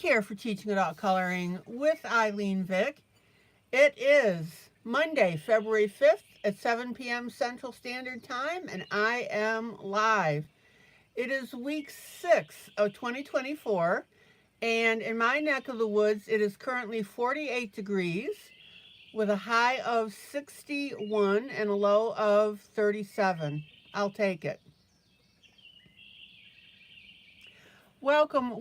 Here for Teaching Adult Coloring with ILene Vick. It is Monday, February 5th at 7 p.m. Central Standard Time, and I am live. It is week 6 of 2024, and in my neck of the woods, it is currently 48 degrees with a high of 61 and a low of 37. I'll take it. Welcome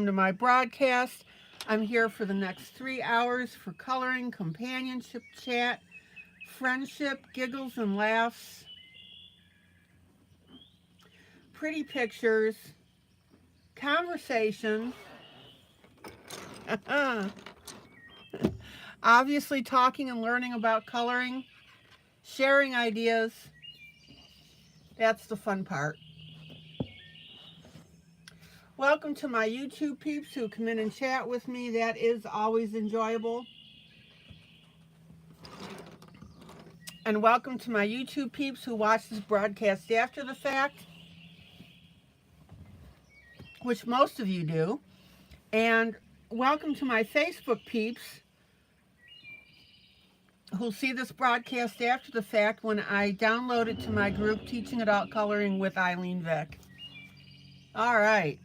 to my broadcast. I'm here for the next 3 hours for coloring, companionship, chat, friendship, giggles and laughs, pretty pictures, conversation, obviously talking and learning about coloring, sharing ideas. That's the fun part. Welcome to my YouTube peeps who come in and chat with me. That is always enjoyable. And welcome to my YouTube peeps who watch this broadcast after the fact, which most of you do. And welcome to my Facebook peeps who'll see this broadcast after the fact when I download it to my group, Teaching Adult Coloring with ILene Vick. All right.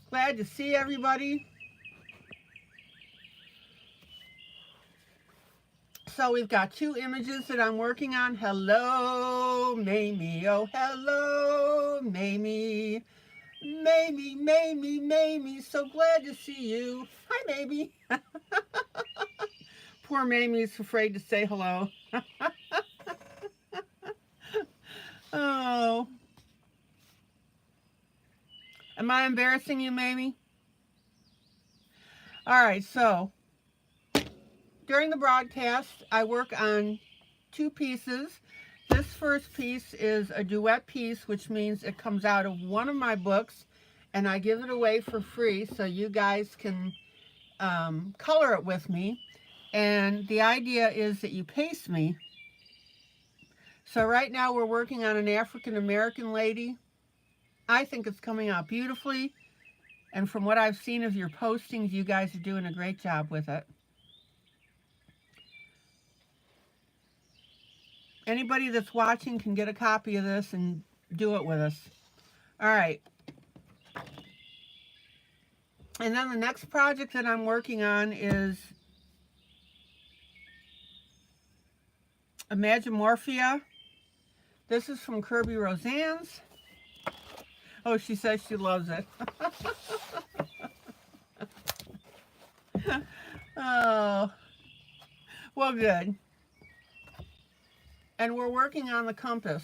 Glad to see everybody. So we've got 2 images that I'm working on. Hello, Mamie. Oh, hello, Mamie. Mamie. So glad to see you. Hi, Mamie. Poor Mamie's afraid to say hello. Oh. Am I embarrassing you, Mamie? All right, so during the broadcast, I work on 2 pieces. This first piece is a duet piece, which means it comes out of one of my books, and I give it away for free so you guys can color it with me. And the idea is that you pace me. So right now we're working on an African-American lady. I think it's coming out beautifully, and from what I've seen of your postings, you guys are doing a great job with it. Anybody that's watching can get a copy of this and do it with us. All right. And then the next project that I'm working on is Imagimorphia. This is from Kirby Roseanne's. Oh, she says she loves it. Oh, well, good. And we're working on the compass.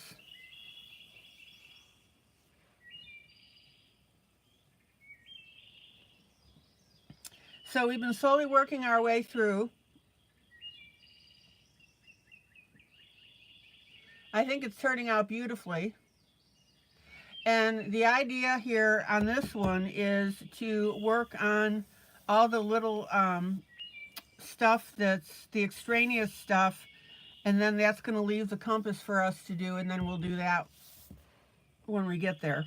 So we've been slowly working our way through. I think it's turning out beautifully. And the idea here on this one is to work on all the little stuff that's the extraneous stuff, and then that's going to leave the compass for us to do, and then we'll do that when we get there.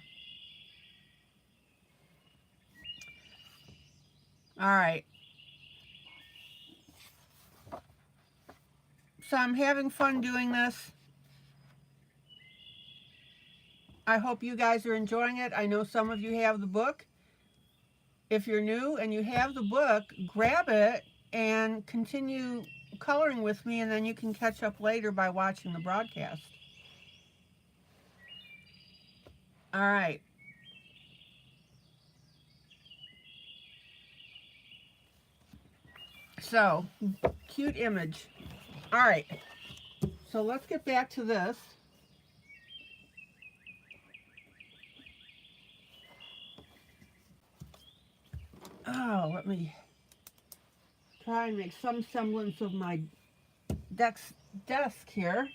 All right. So I'm having fun doing this. I hope you guys are enjoying it. I know some of you have the book. If you're new and you have the book, grab it and continue coloring with me, and then you can catch up later by watching the broadcast. All right. So, cute image. All right. So let's get back to this. Oh, let me try and make some semblance of my desk here.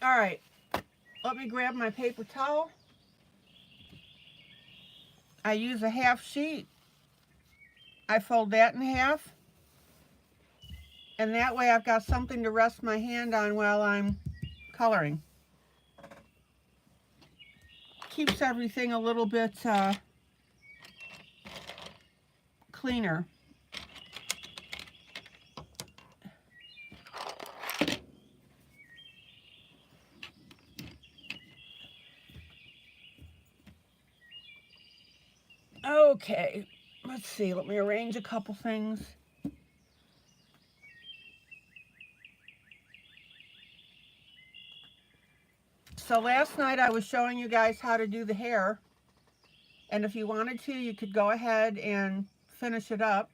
All right, let me grab my paper towel. I use a half sheet. I fold that in half. And that way I've got something to rest my hand on while I'm coloring. Keeps everything a little bit cleaner. Okay, let's see, let me arrange a couple things. So last night I was showing you guys how to do the hair, and if you wanted to, you could go ahead and finish it up,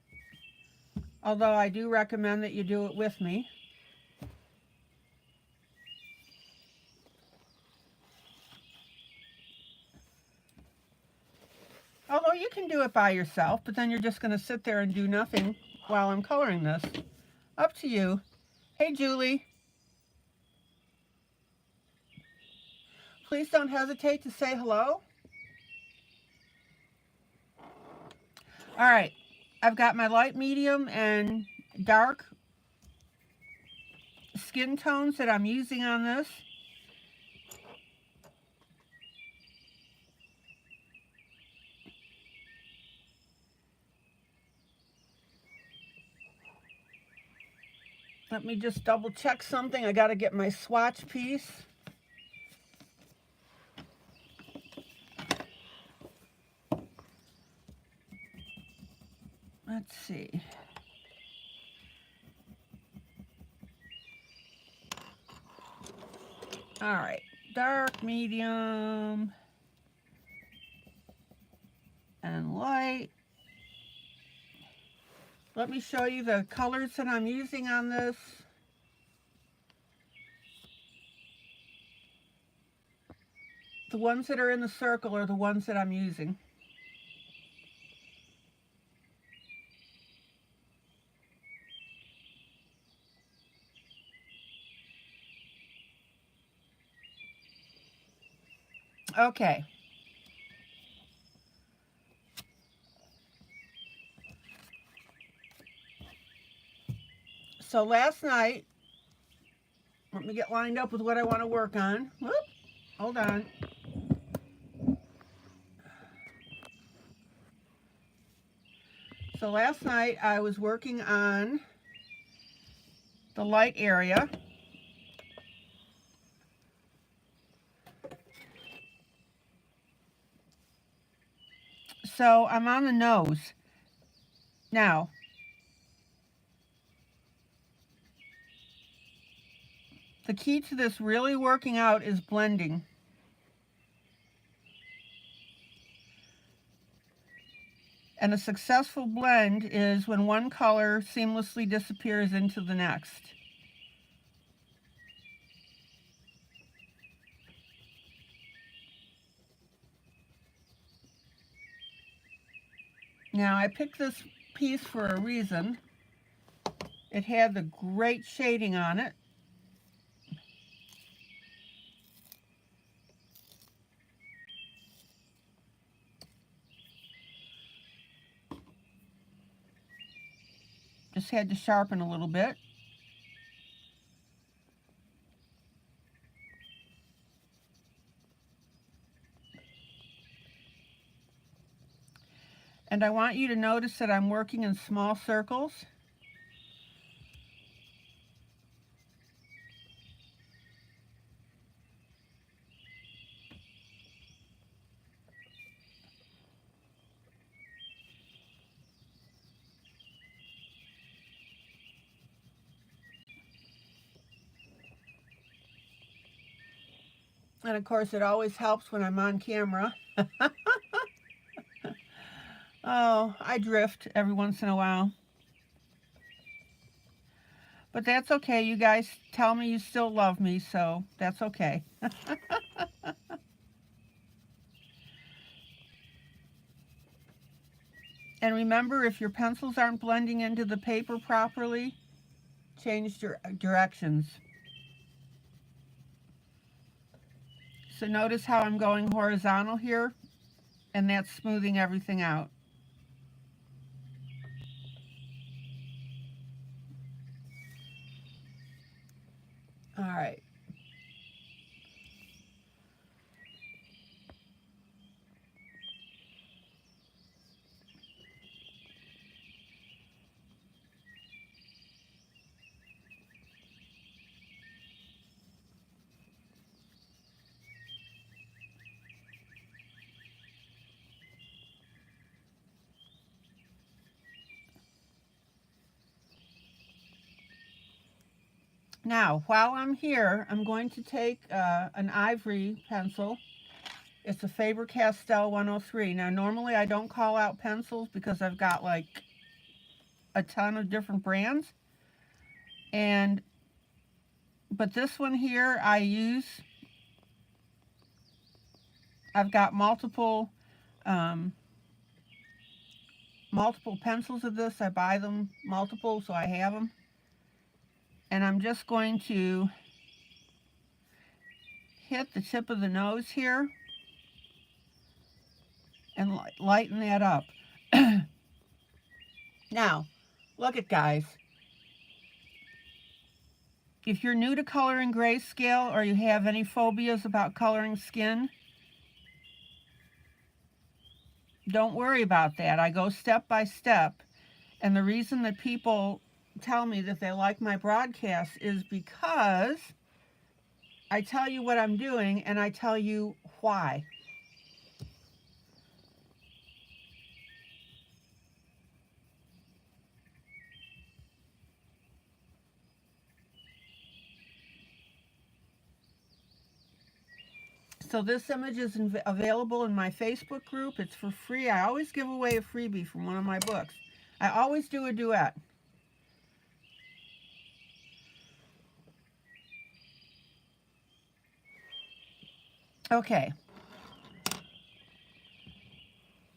although I do recommend that you do it with me. Although you can do it by yourself, but then you're just going to sit there and do nothing while I'm coloring this. Up to you. Hey, Julie. Please don't hesitate to say hello. All right, I've got my light, medium, and dark skin tones that I'm using on this. Let me just double check something. I got to get my swatch piece. Let's see. All right, dark, medium, and light. Let me show you the colors that I'm using on this. The ones that are in the circle are the ones that I'm using. Okay. So last night, let me get lined up with what I want to work on. Whoop, hold on. So last night I was working on the light area. So I'm on the nose. Now, the key to this really working out is blending. And a successful blend is when one color seamlessly disappears into the next. Now, I picked this piece for a reason. It had the great shading on it. Just had to sharpen a little bit. And I want you to notice that I'm working in small circles. And of course, it always helps when I'm on camera. Oh, I drift every once in a while. But that's okay. You guys tell me you still love me, so that's okay. And remember, if your pencils aren't blending into the paper properly, change directions. So notice how I'm going horizontal here, and that's smoothing everything out. All right. Now, while I'm here, I'm going to take an ivory pencil. It's a Faber-Castell 103. Now, normally I don't call out pencils because I've got like a ton of different brands. But this one here I've got multiple pencils of this. I buy them multiple, so I have them. And I'm just going to hit the tip of the nose here and lighten that up. Now, look at guys. If you're new to coloring grayscale or you have any phobias about coloring skin, don't worry about that. I go step by step. And the reason that people tell me that they like my broadcasts is because I tell you what I'm doing and I tell you why. So this image is available in my Facebook group. It's for free. I always give away a freebie from one of my books. I always do a duet. Okay.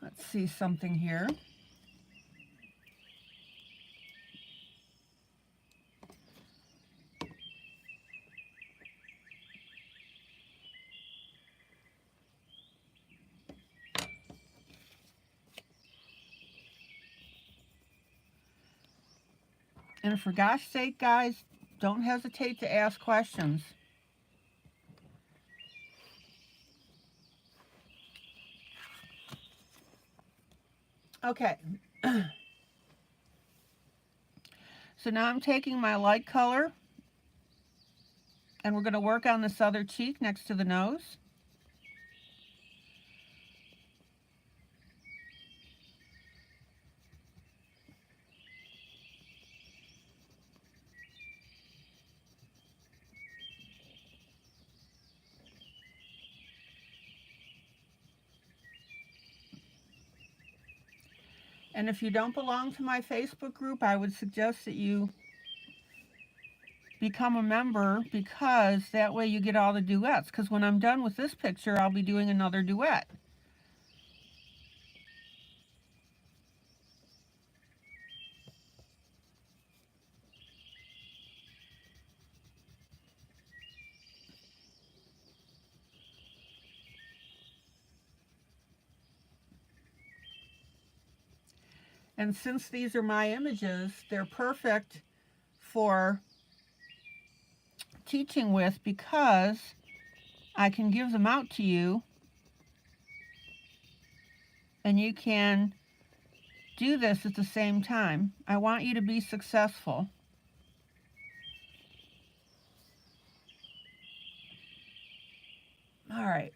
Let's see something here. And for gosh sake, guys, don't hesitate to ask questions. Okay. So now I'm taking my light color and we're going to work on this other cheek next to the nose. And if you don't belong to my Facebook group, I would suggest that you become a member, because that way you get all the duets. Because when I'm done with this picture, I'll be doing another duet. And since these are my images, they're perfect for teaching with, because I can give them out to you and you can do this at the same time. I want you to be successful. All right.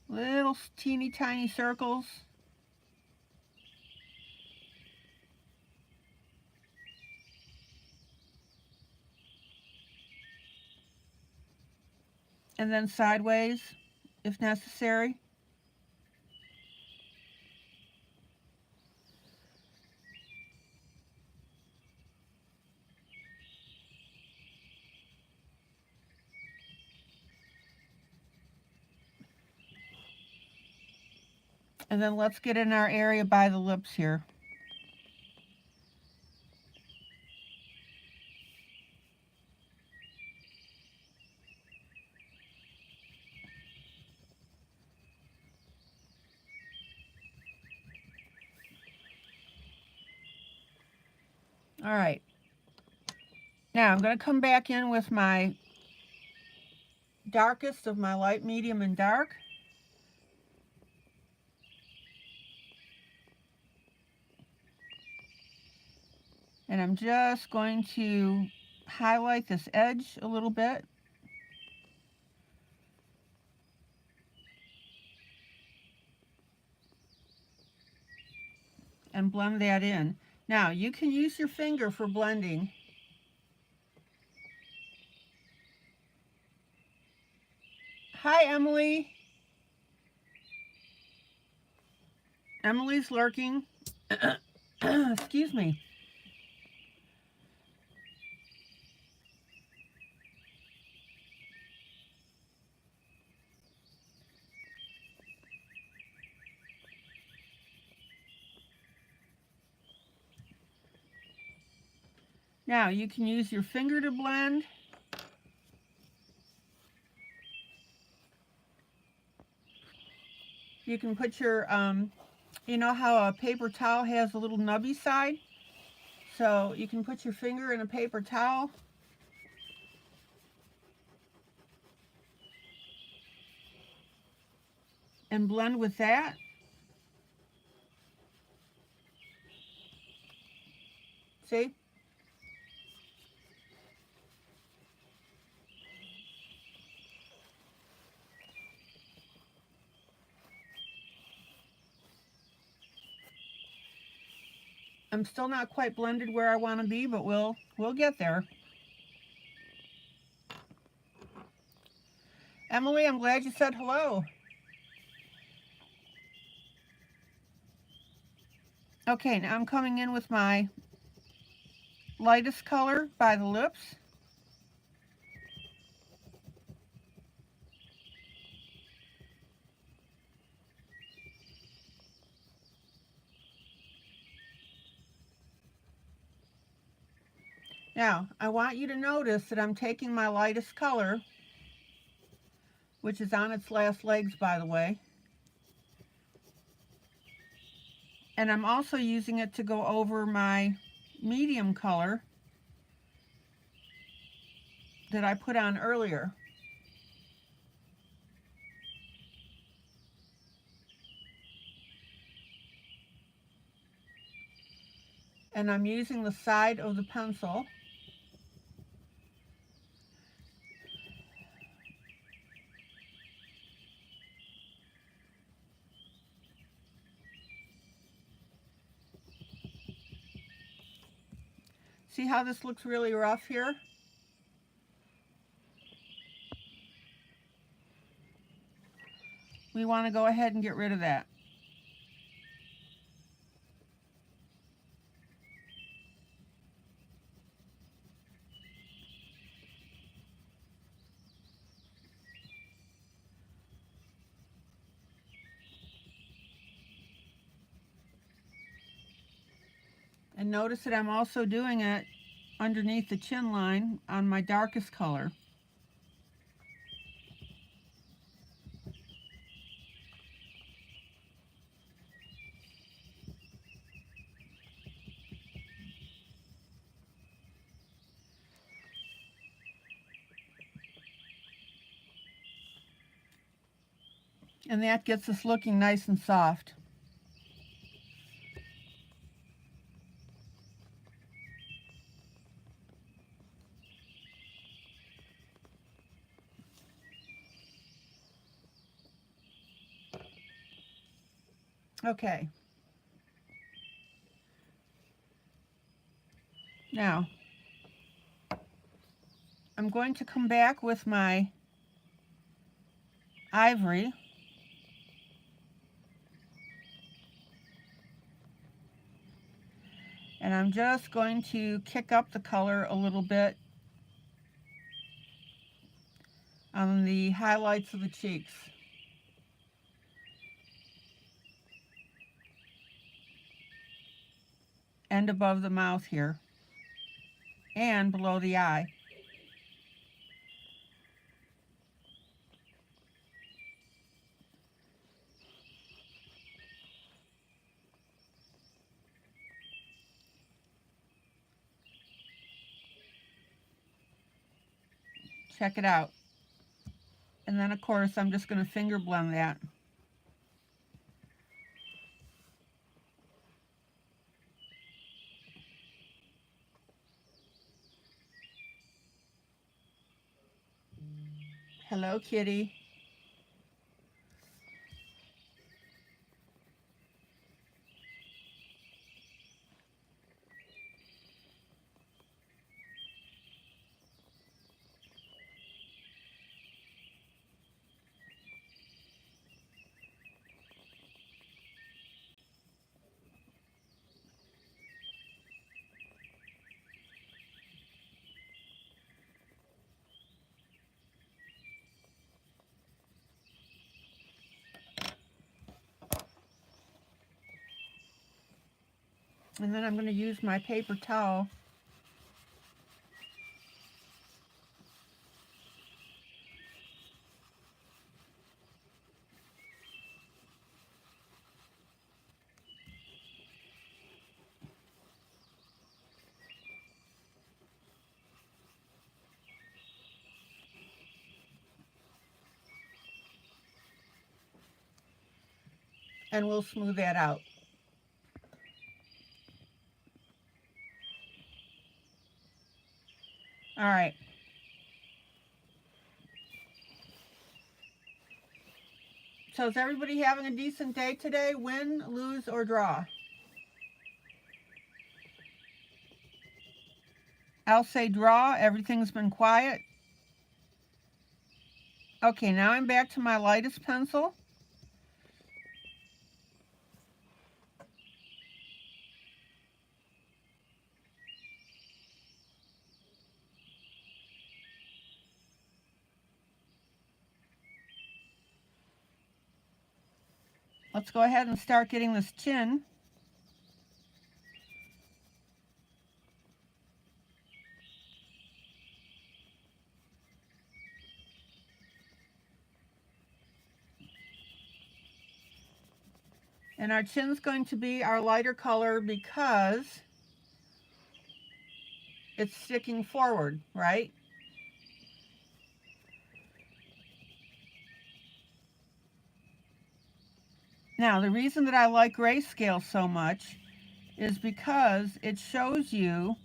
Little teeny tiny circles. And then sideways if necessary. And then let's get in our area by the lips here. All right. Now I'm going to come back in with my darkest of my light, medium, and dark. And I'm just going to highlight this edge a little bit. And blend that in. Now, you can use your finger for blending. Hi, Emily. Emily's lurking. Excuse me. Now, you can use your finger to blend. You can put your, you know how a paper towel has a little nubby side? So you can put your finger in a paper towel and blend with that. See? I'm still not quite blended where I want to be, but we'll get there. Emily, I'm glad you said hello. Okay, now I'm coming in with my lightest color by the lips. Now, I want you to notice that I'm taking my lightest color, which is on its last legs, by the way, and I'm also using it to go over my medium color that I put on earlier. And I'm using the side of the pencil. See how this looks really rough here? We want to go ahead and get rid of that. And notice that I'm also doing it underneath the chin line on my darkest color. And that gets us looking nice and soft. Okay. Now, I'm going to come back with my ivory. And I'm just going to kick up the color a little bit on the highlights of the cheeks. And above the mouth here. And below the eye. Check it out. And then, of course, I'm just going to finger blend that. Hello, kitty. And then I'm going to use my paper towel and we'll smooth that out. All right. So is everybody having a decent day today? Win, lose, or draw? I'll say draw. Everything's been quiet. Okay, now I'm back to my lightest pencil. Let's go ahead and start getting this chin. And our chin's going to be our lighter color because it's sticking forward, right? Now, the reason that I like grayscale so much is because it shows you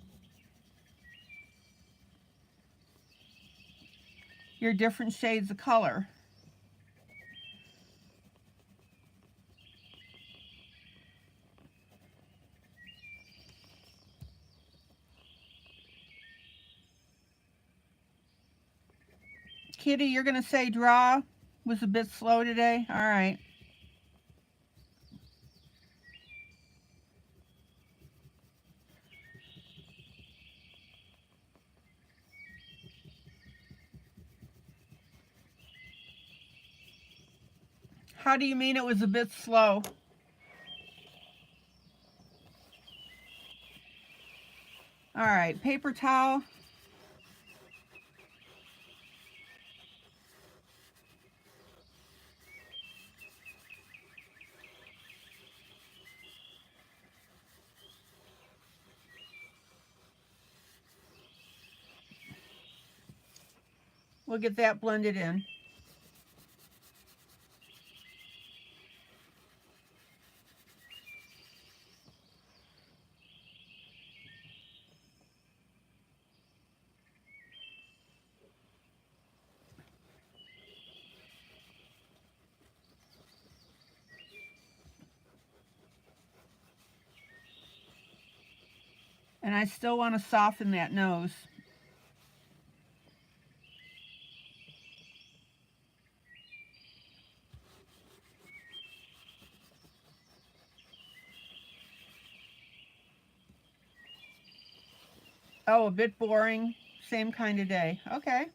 your different shades of color. Kitty, you're going to say draw was a bit slow today? All right. How do you mean it was a bit slow? All right, paper towel. We'll get that blended in. And I still want to soften that nose. Oh, a bit boring. Same kind of day. Okay.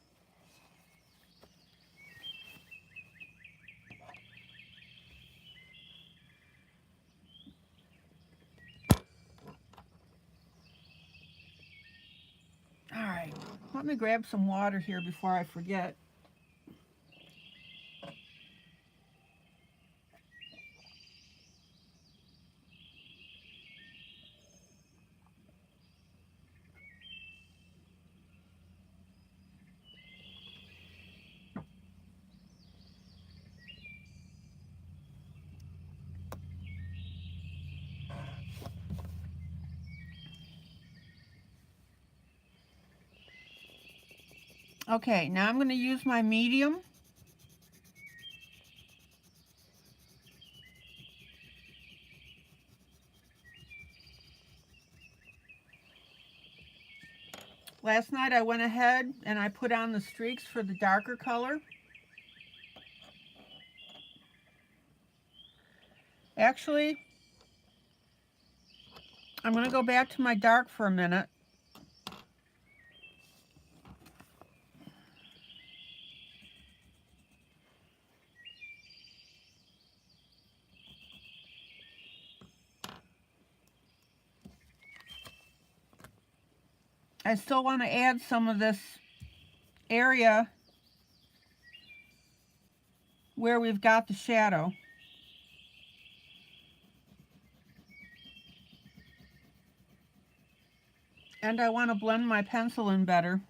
All right. Let me grab some water here before I forget. Okay, now I'm going to use my medium. Last night I went ahead and I put on the streaks for the darker color. Actually, I'm going to go back to my dark for a minute. I still want to add some of this area where we've got the shadow. And I want to blend my pencil in better.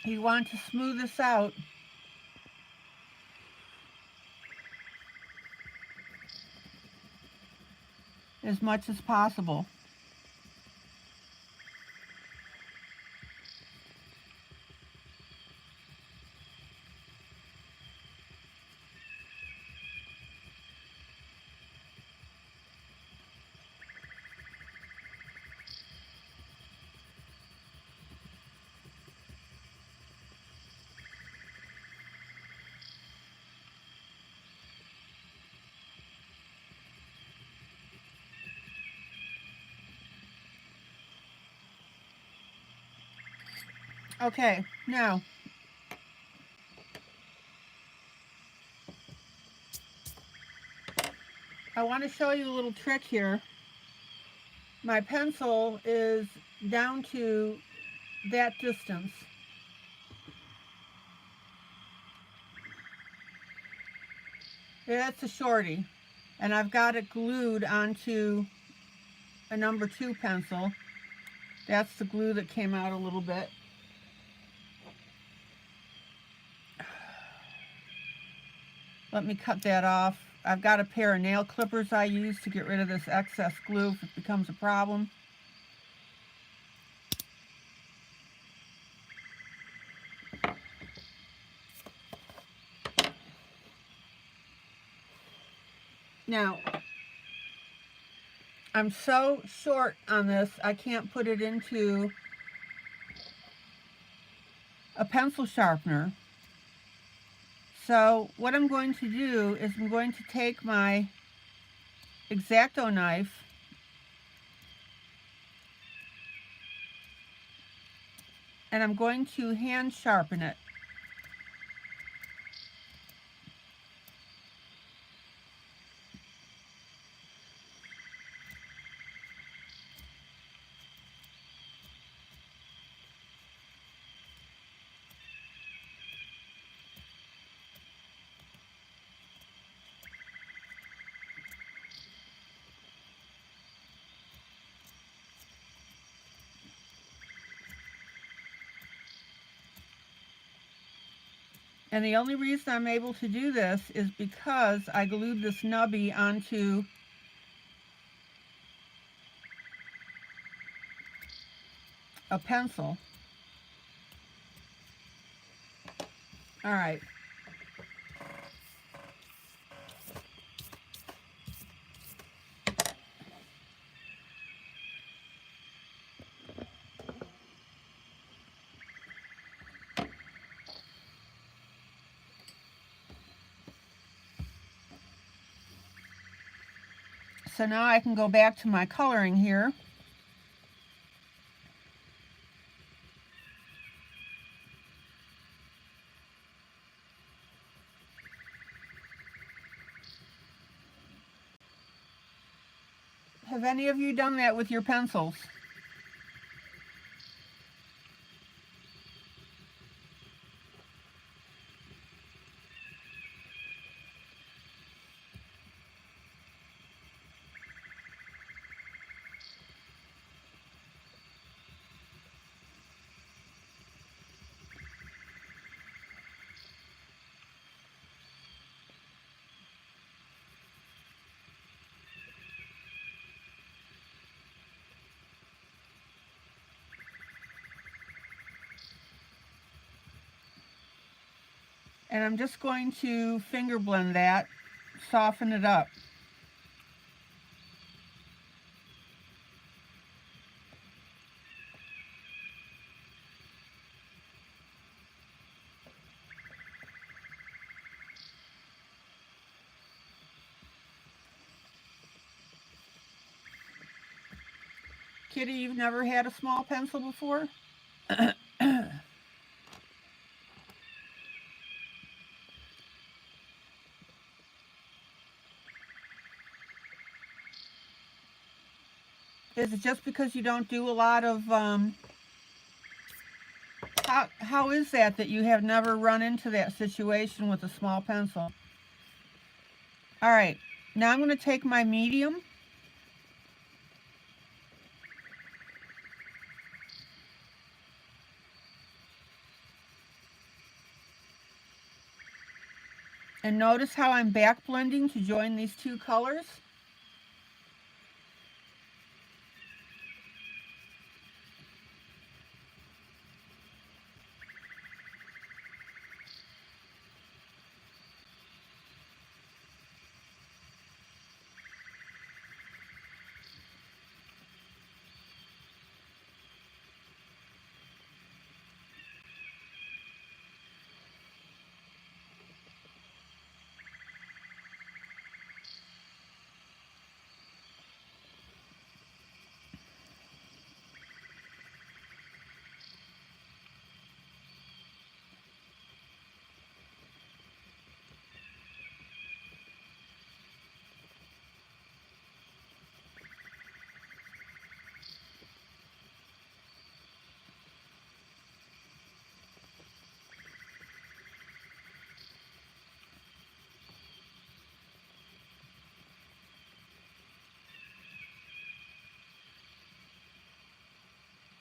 You want to smooth this out as much as possible. Okay, now I want to show you a little trick here. My pencil is down to that distance. That's a shorty. And I've got it glued onto a number 2 pencil. That's the glue that came out a little bit. Let me cut that off. I've got a pair of nail clippers I use to get rid of this excess glue if it becomes a problem. Now, I'm so short on this, I can't put it into a pencil sharpener. So what I'm going to do is I'm going to take my X-Acto knife and I'm going to hand sharpen it. And the only reason I'm able to do this is because I glued this nubby onto a pencil. All right. So now I can go back to my coloring here. Have any of you done that with your pencils? And I'm just going to finger blend that, soften it up. Kitty, you've never had a small pencil before? Is it just because you don't do a lot of, how is that you have never run into that situation with a small pencil? All right, now I'm going to take my medium. And notice how I'm back blending to join these two colors.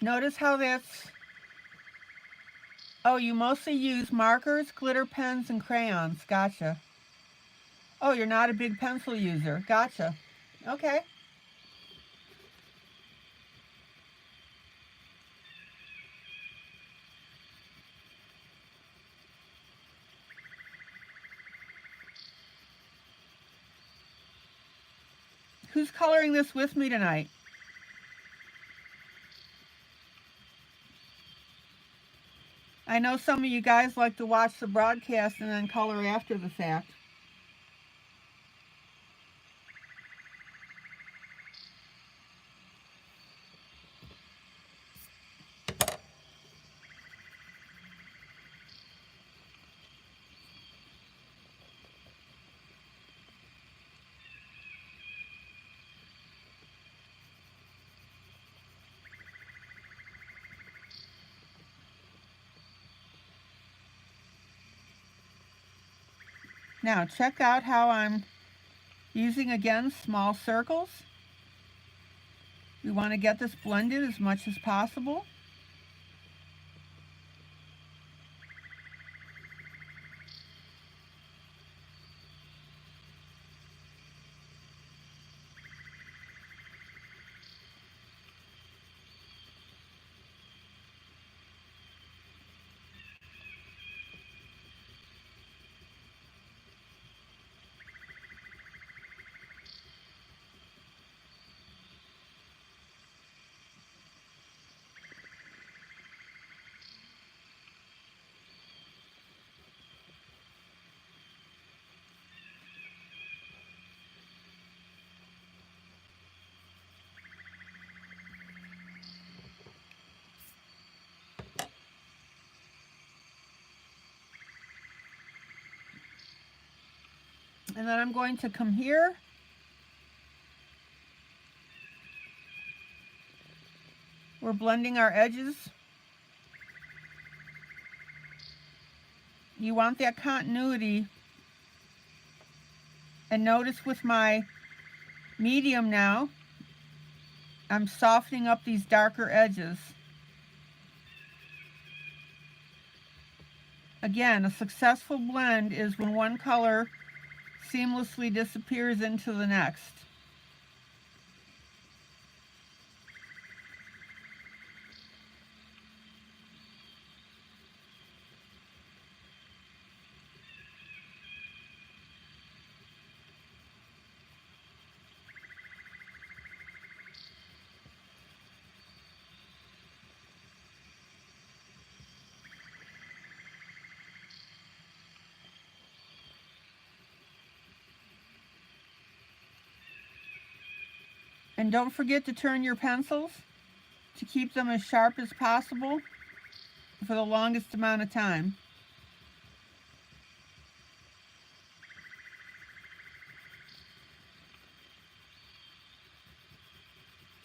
Notice how that's, oh, you mostly use markers, glitter pens, and crayons. Gotcha. Oh, you're not a big pencil user. Gotcha. Okay. Who's coloring this with me tonight? I know some of you guys like to watch the broadcast and then color after the fact. Now check out how I'm using, again, small circles. We want to get this blended as much as possible. And then I'm going to come here. We're blending our edges. You want that continuity. And notice with my medium now, I'm softening up these darker edges. Again, a successful blend is when one color seamlessly disappears into the next. And don't forget to turn your pencils to keep them as sharp as possible for the longest amount of time.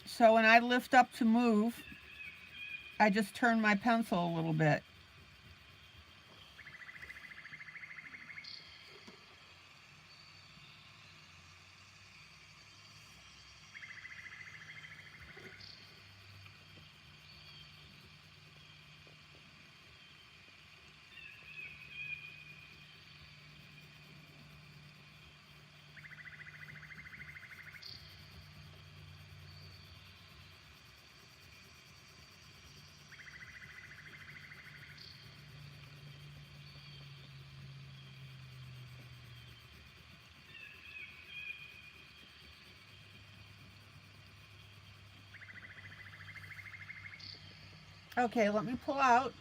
So when I lift up to move, I just turn my pencil a little bit. Okay, let me pull out.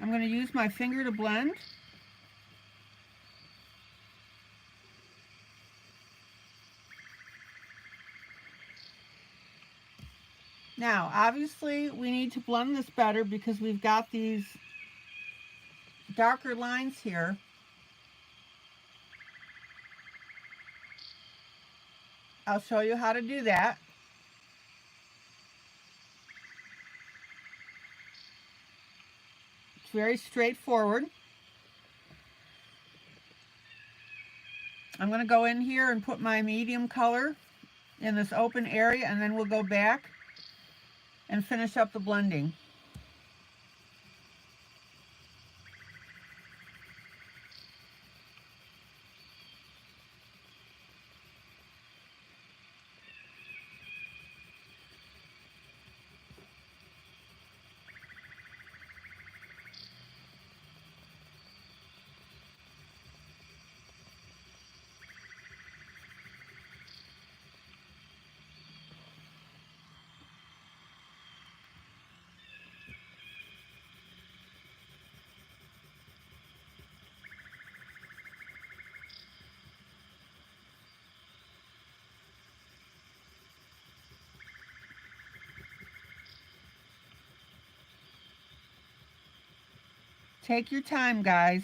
I'm going to use my finger to blend. Now, obviously, we need to blend this better because we've got these darker lines here. I'll show you how to do that. It's very straightforward. I'm going to go in here and put my medium color in this open area, and then we'll go back and finish up the blending. Take your time, guys.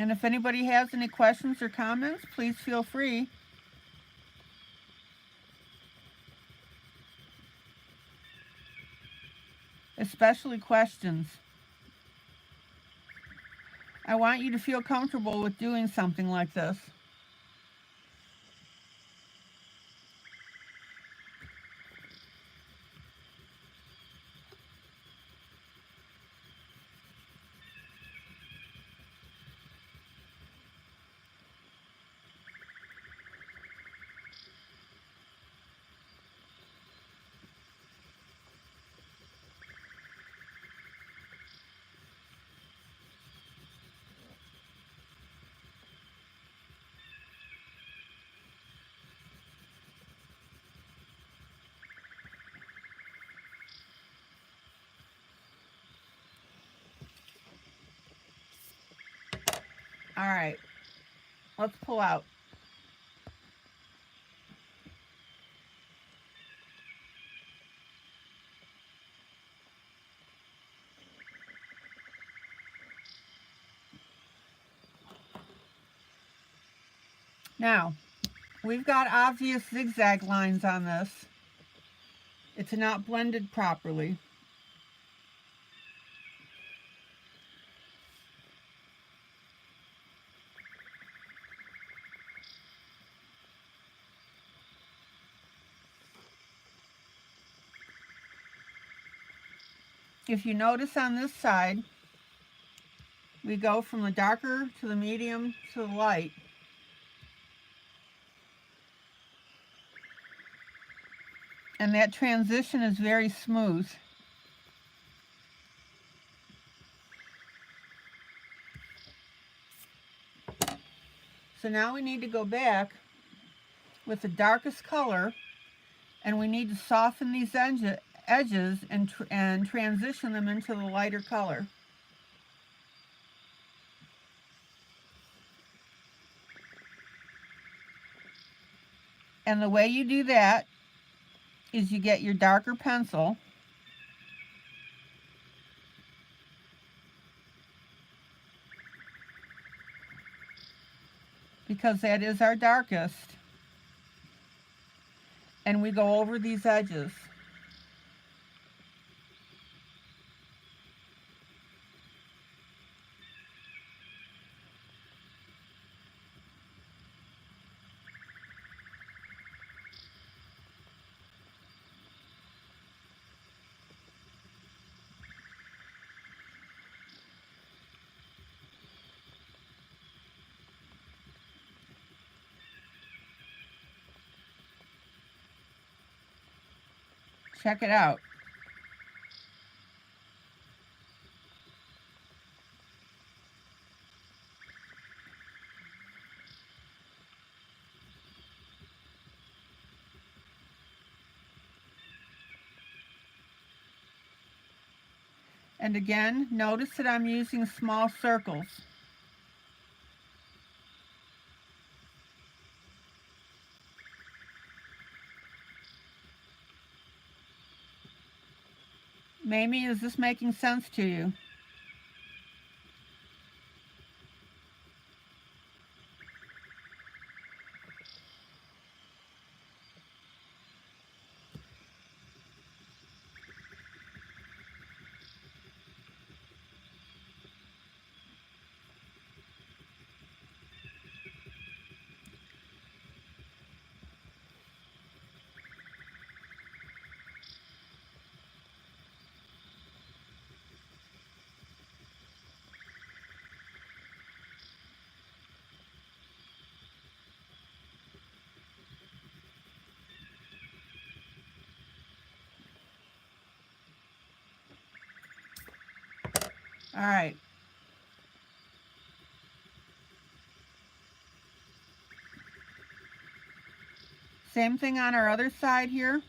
And if anybody has any questions or comments, please feel free. Especially questions. I want you to feel comfortable with doing something like this. All right, let's pull out. Now, we've got obvious zigzag lines on this. It's not blended properly. If you notice on this side, we go from the darker to the medium to the light. And that transition is very smooth. So now we need to go back with the darkest color, and we need to soften these edges and transition them into the lighter color. And the way you do that is you get your darker pencil, because that is our darkest, and we go over these edges. Check it out. And again, notice that I'm using small circles. Mamie, is this making sense to you? All right. Same thing on our other side here.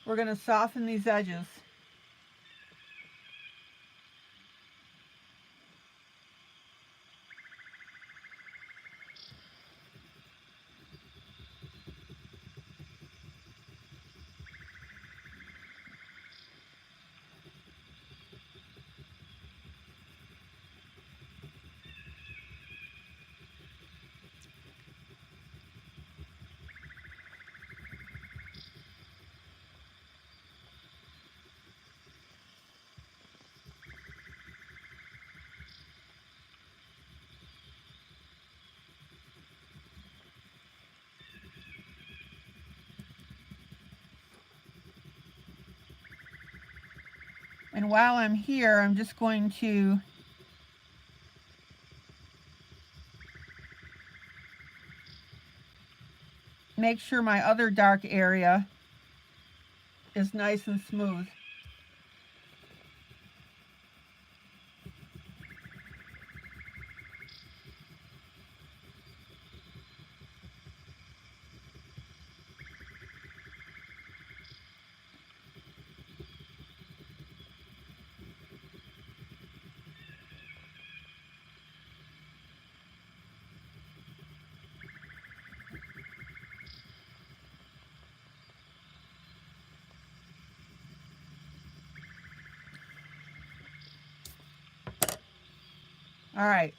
We're going to soften these edges. And while I'm here, I'm just going to make sure my other dark area is nice and smooth. All right.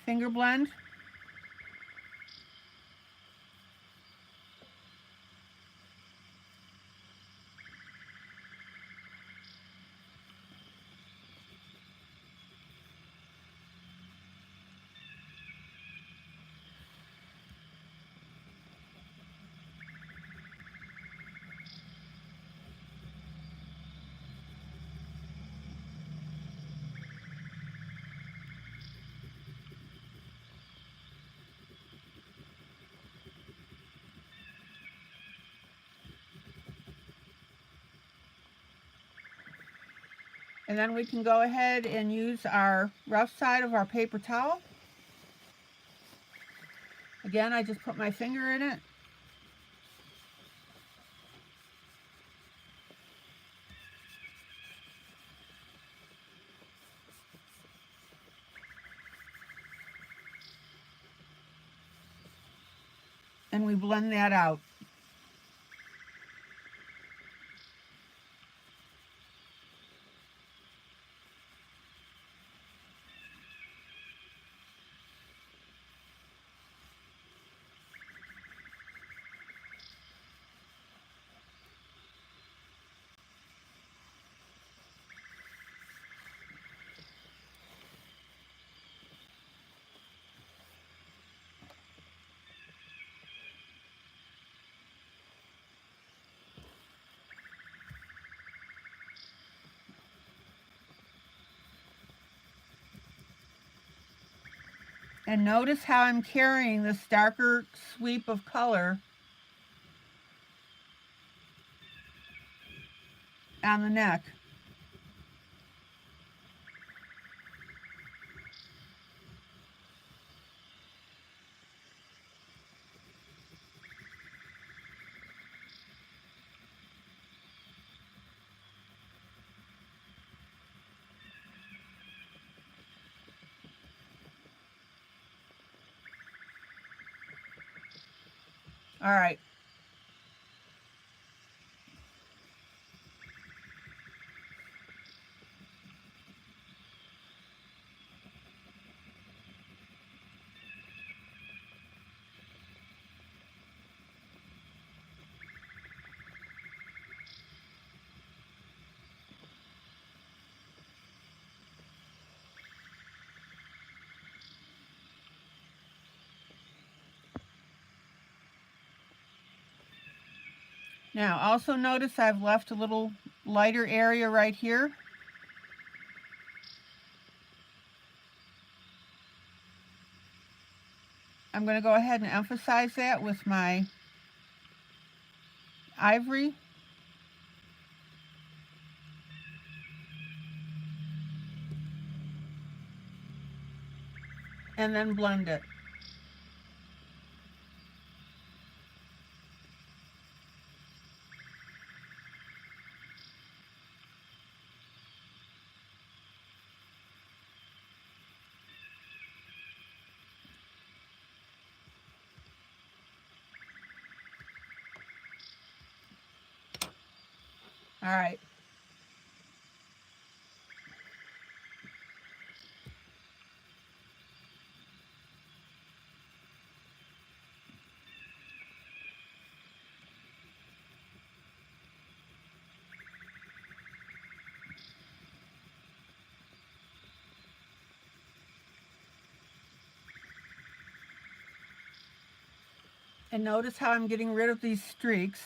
Finger blend. And then we can go ahead and use our rough side of our paper towel. Again, I just put my finger in it. And we blend that out. And notice how I'm carrying this darker sweep of color on the neck. All right. Now also notice I've left a little lighter area right here. I'm going to go ahead and emphasize that with my ivory. And then blend it. All right. And notice how I'm getting rid of these streaks.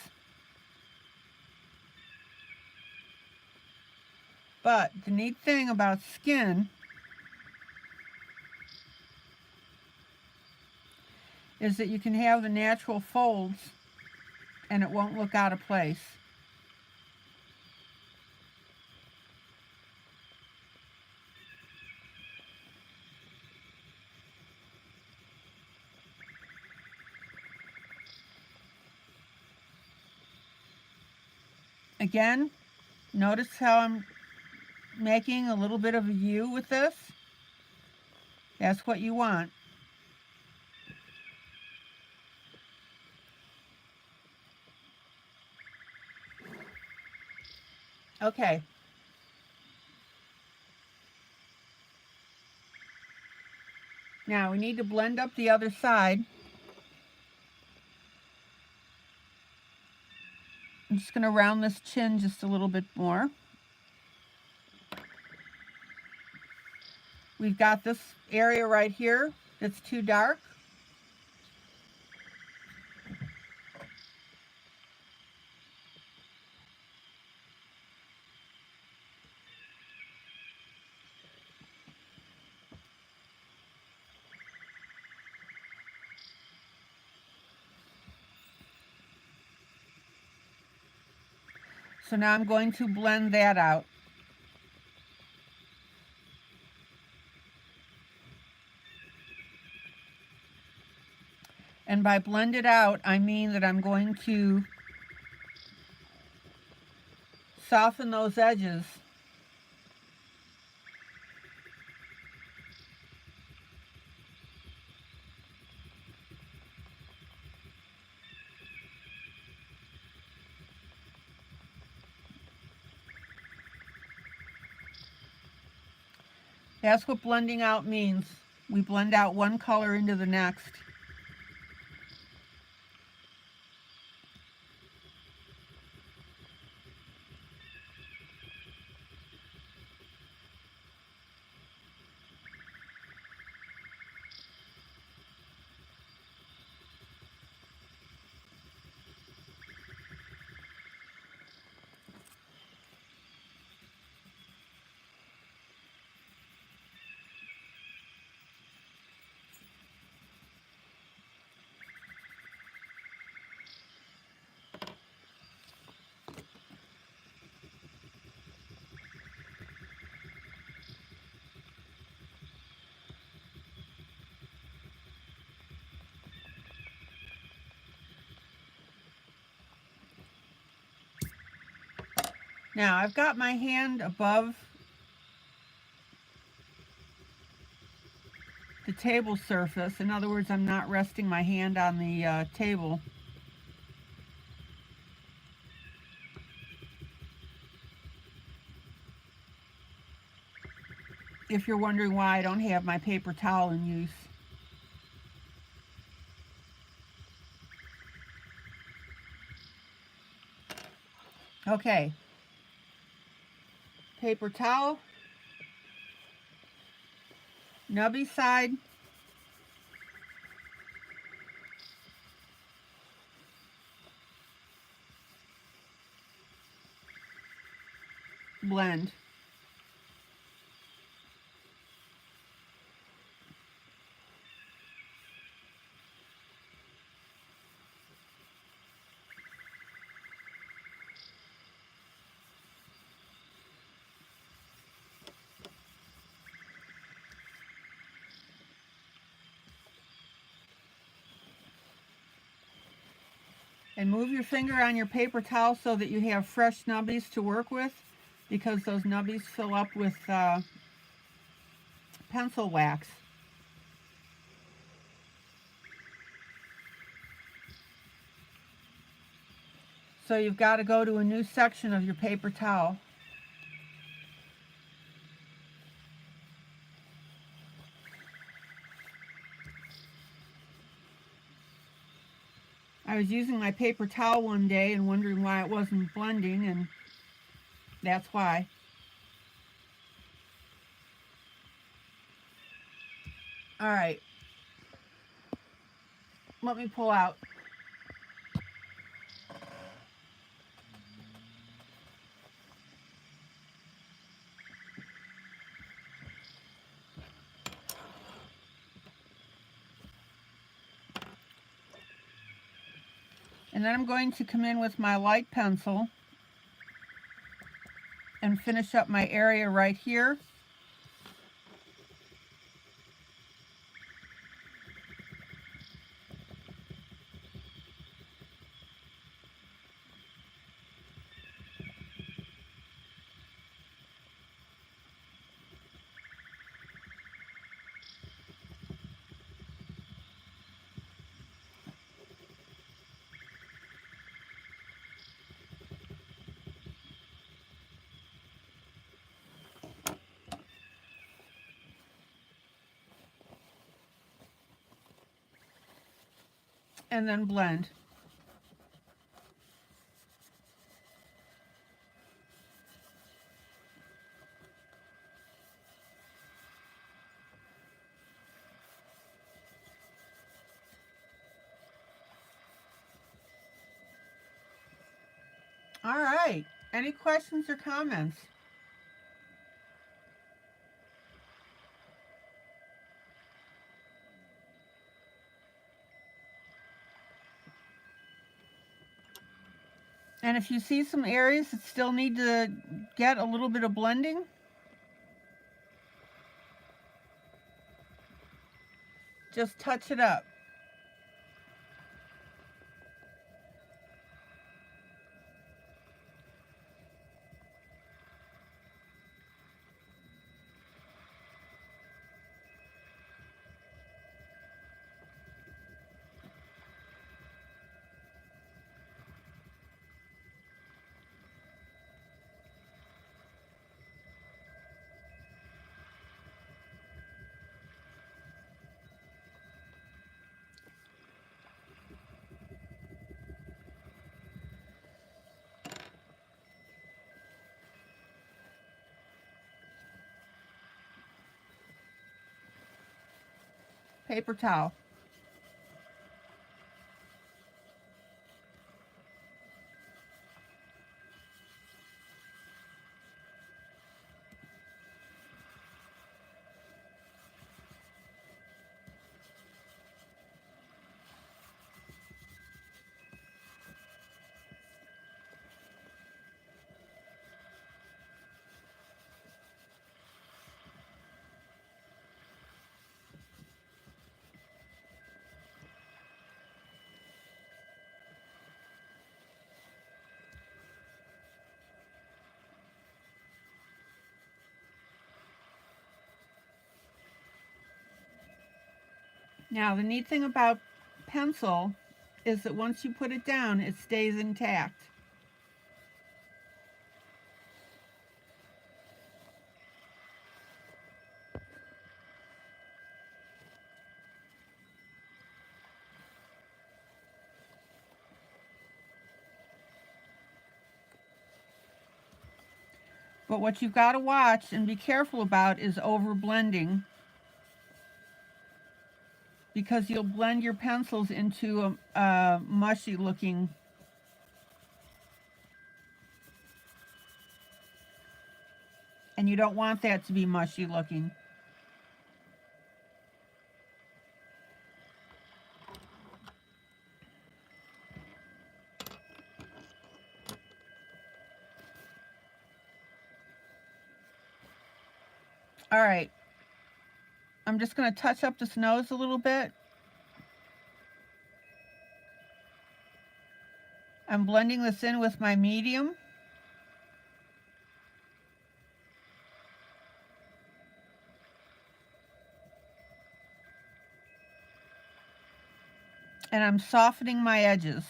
But the neat thing about skin is that you can have the natural folds and it won't look out of place. Again, notice how I'm making a little bit of a U with this. That's what you want. Okay. Now we need to blend up the other side. I'm just going to round this chin just a little bit more. We've got this area right here that's too dark. So now I'm going to blend that out. And by blend it out, I mean that I'm going to soften those edges. That's what blending out means. We blend out one color into the next. Now I've got my hand above the table surface. In other words, I'm not resting my hand on the table. If you're wondering why I don't have my paper towel in use. Okay. Paper towel. Nubby side. blend. And move your finger on your paper towel so that you have fresh nubbies to work with, because those nubbies fill up with pencil wax. So you've got to go to a new section of your paper towel. I was using my paper towel one day and wondering why it wasn't blending, and that's why. All right, let me pull out. And then I'm going to come in with my light pencil and finish up my area right here. And then blend. All right, any questions or comments? And if you see some areas that still need to get a little bit of blending, just touch it up. Paper towel. Now, the neat thing about pencil is that once you put it down, it stays intact. But what you've got to watch and be careful about is over blending, because you'll blend your pencils into a mushy looking And you don't want that to be mushy looking. All right, I'm just going to touch up this nose a little bit. I'm blending this in with my medium. And I'm softening my edges.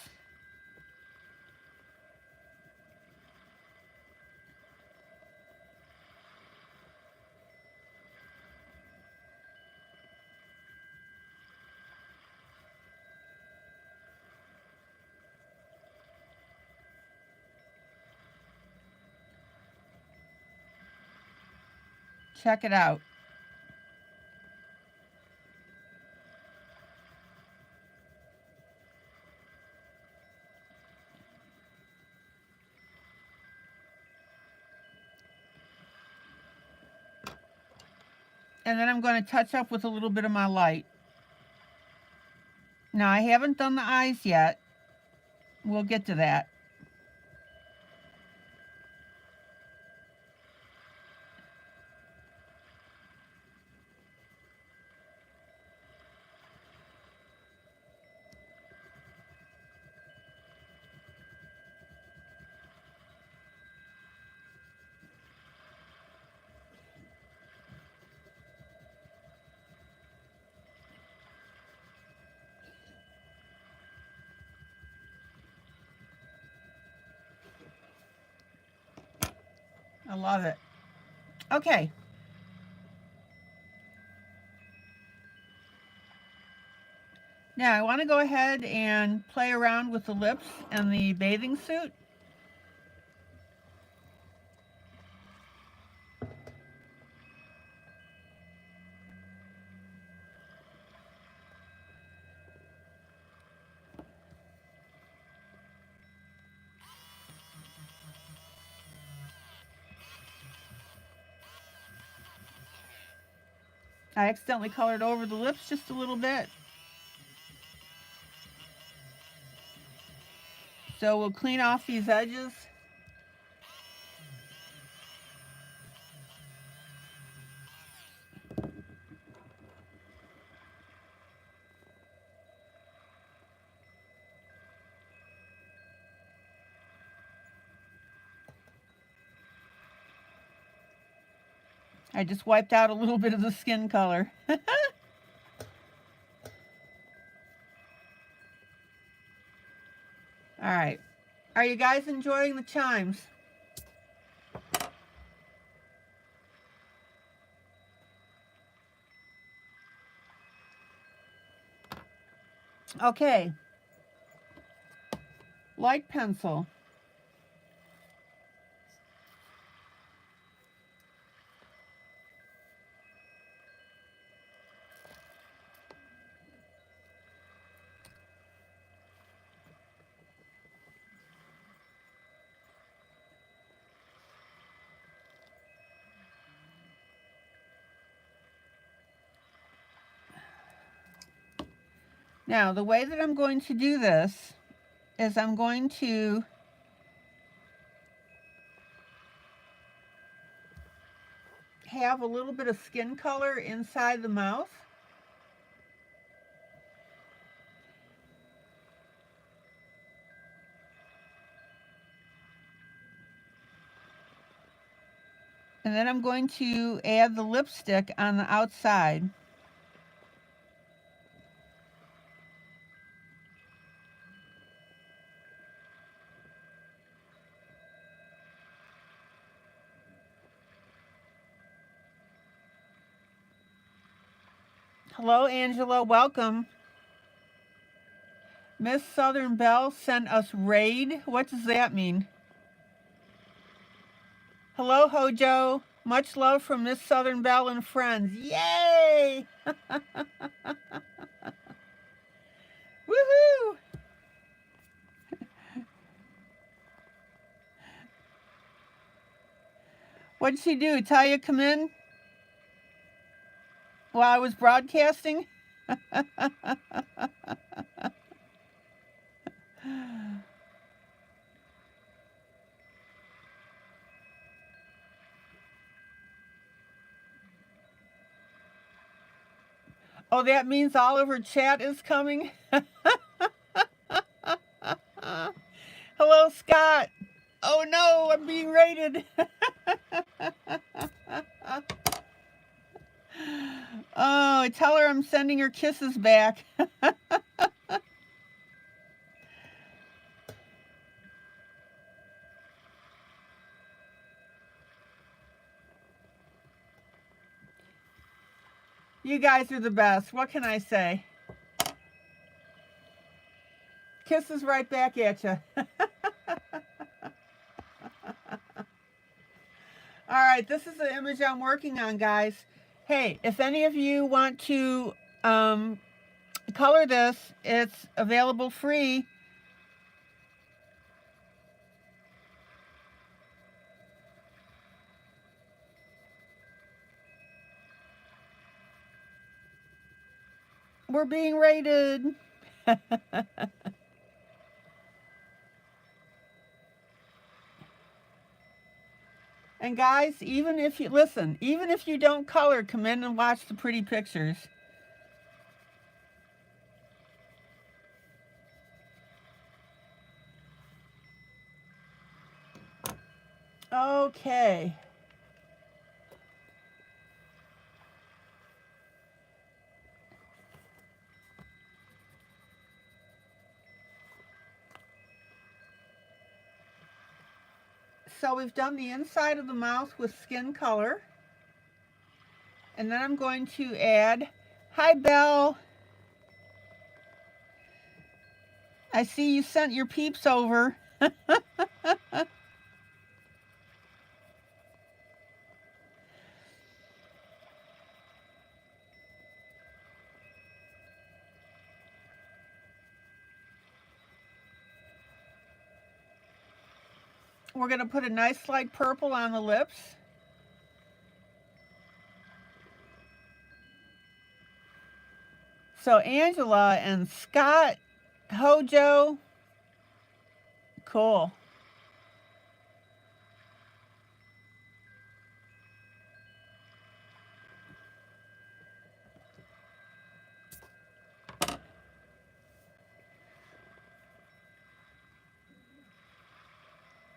Check it out. And then I'm going to touch up with a little bit of my light. Now, I haven't done the eyes yet. We'll get to that. I love it. Okay. Now I want to go ahead and play around with the lips and the bathing suit. I accidentally colored over the lips just a little bit. So we'll clean off these edges. I just wiped out a little bit of the skin color. All right. Are you guys enjoying the chimes? Okay. Light pencil. Now, the way that I'm going to do this is I'm going to have a little bit of skin color inside the mouth. And then I'm going to add the lipstick on the outside. Hello, Angela. Welcome. Miss Southern Belle sent us raid. What does that mean? Hello, Hojo. Much love from Miss Southern Belle and friends. Yay! Woohoo! What'd she do? Tell you come in while I was broadcasting? Oh, that means all of her chat is coming? Hello, Scott. Oh no, I'm being rated. Oh, tell her I'm sending her kisses back. You guys are the best. What can I say? Kisses right back at you. All right, this is the image I'm working on, guys. Hey, if any of you want to color this, it's available free. We're being rated. And guys, even if you listen, even if you don't color, come in and watch the pretty pictures. Okay. So we've done the inside of the mouth with skin color. And then I'm going to add, hi Belle. I see you sent your peeps over. We're going to put a nice light purple on the lips. So Angela and Scott, Hojo, cool.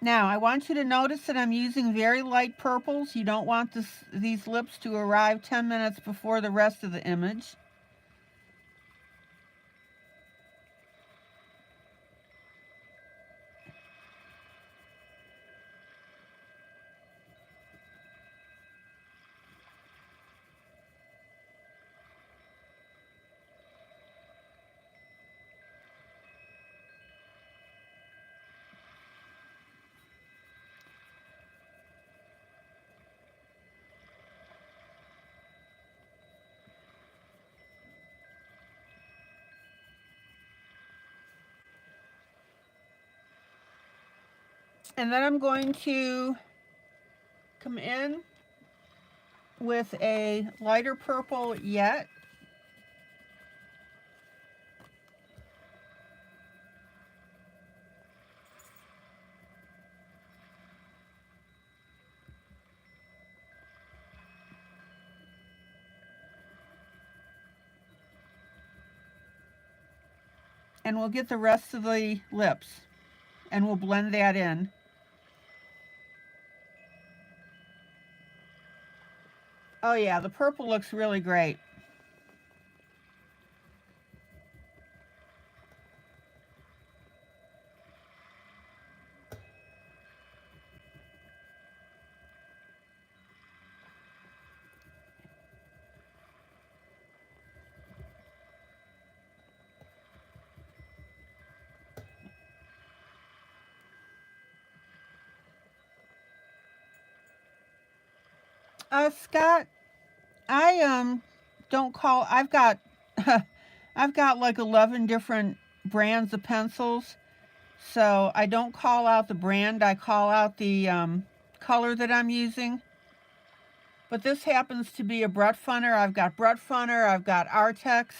Now, I want you to notice that I'm using very light purples. You don't want these lips to arrive 10 minutes before the rest of the image. And then I'm going to come in with a lighter purple yet. And we'll get the rest of the lips and we'll blend that in. Oh yeah, the purple looks really great. Scott, I don't call, I've got I've got like 11 different brands of pencils. So I don't call out the brand, I call out the color that I'm using. but this happens to be a Brett Funner. I've got Brett Funner, I've got Artex.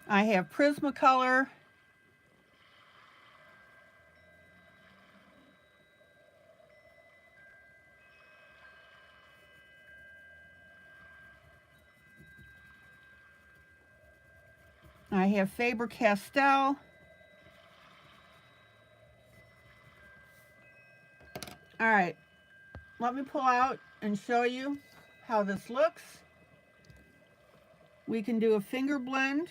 I have Prismacolor. I have Faber-Castell. All right, let me pull out and show you how this looks. We can do a finger blend.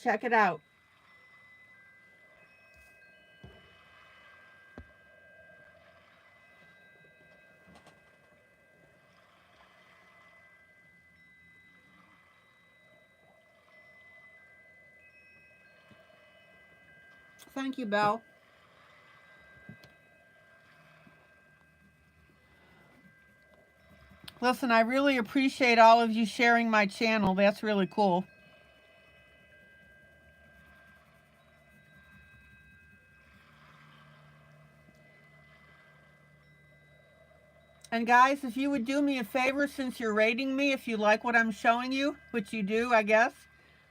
Check it out. Thank you, Belle. Listen, I really appreciate all of you sharing my channel. That's really cool. And guys, if you would do me a favor, since you're rating me, if you like what I'm showing you, which you do, I guess,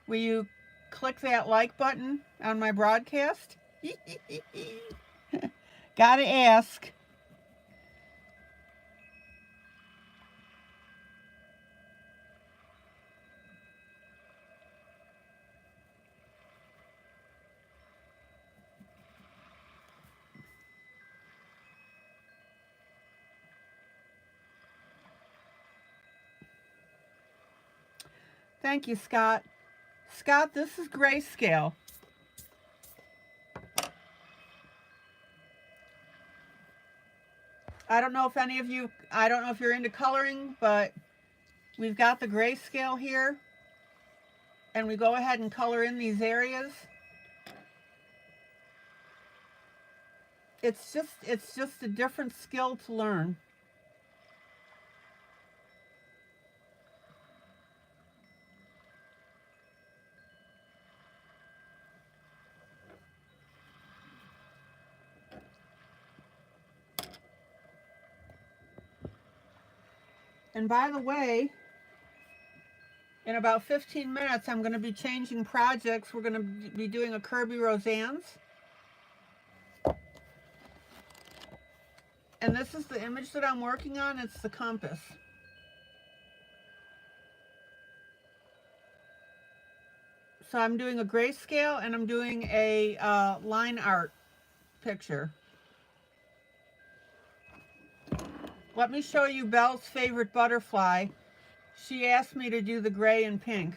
will you click that like button on my broadcast? Gotta ask. Thank you, Scott. Scott, this is grayscale. I don't know if any of you, I don't know if you're into coloring, but we've got the grayscale here. And we go ahead and color in these areas. It's just a different skill to learn. And by the way, in about 15 minutes, I'm going to be changing projects. We're going to be doing a Kirby Roseanne's. And this is the image that I'm working on. It's the compass. So I'm doing a grayscale and I'm doing a line art picture. Let me show you Belle's favorite butterfly. She asked me to do the gray and pink.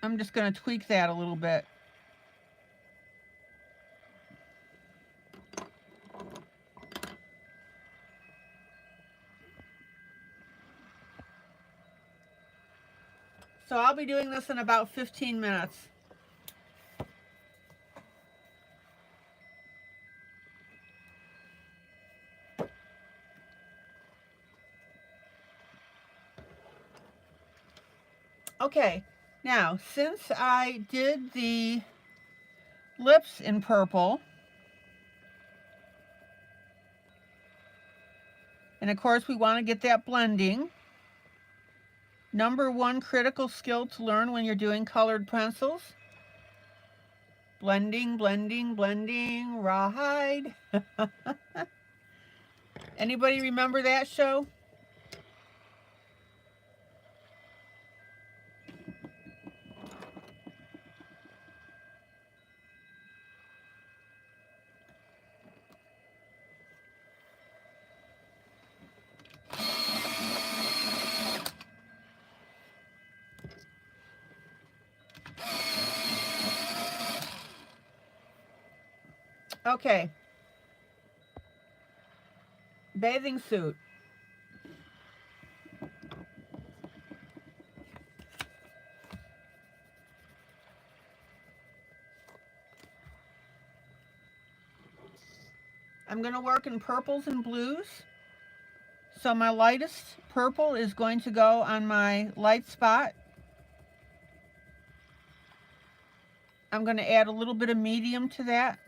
I'm just going to tweak that a little bit. So I'll be doing this in about 15 minutes. Okay, now since I did the lips in purple, and of course we want to get that blending. Number one critical skill to learn when you're doing colored pencils. Blending, blending, blending, rawhide. Anybody remember that show? Okay. Bathing suit. I'm going to work in purples and blues. So my lightest purple is going to go on my light spot. I'm going to add a little bit of medium to that.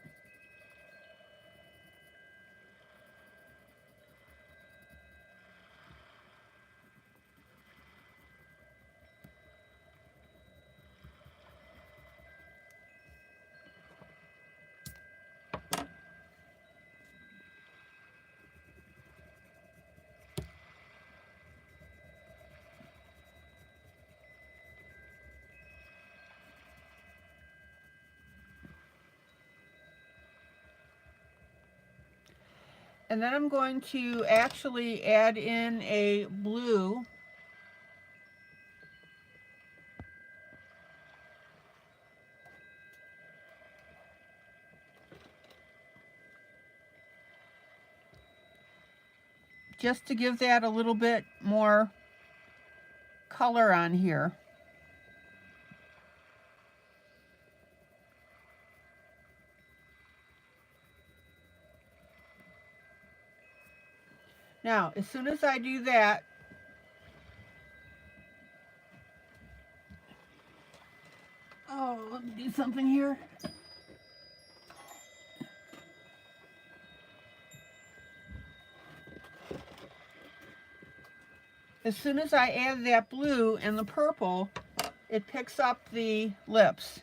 And then I'm going to actually add in a blue. Just to give that a little bit more color on here. Now, as soon as I do that, let me do something here. As soon as I add that blue and the purple, it picks up the lips.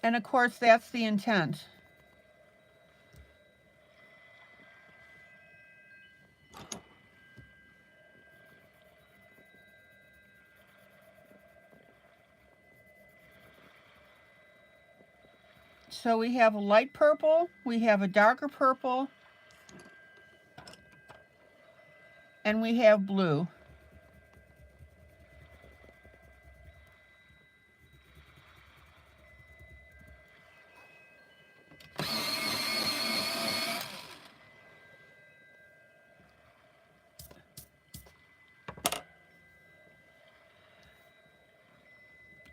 And of course, that's the intent. So we have a light purple, we have a darker purple, and we have blue.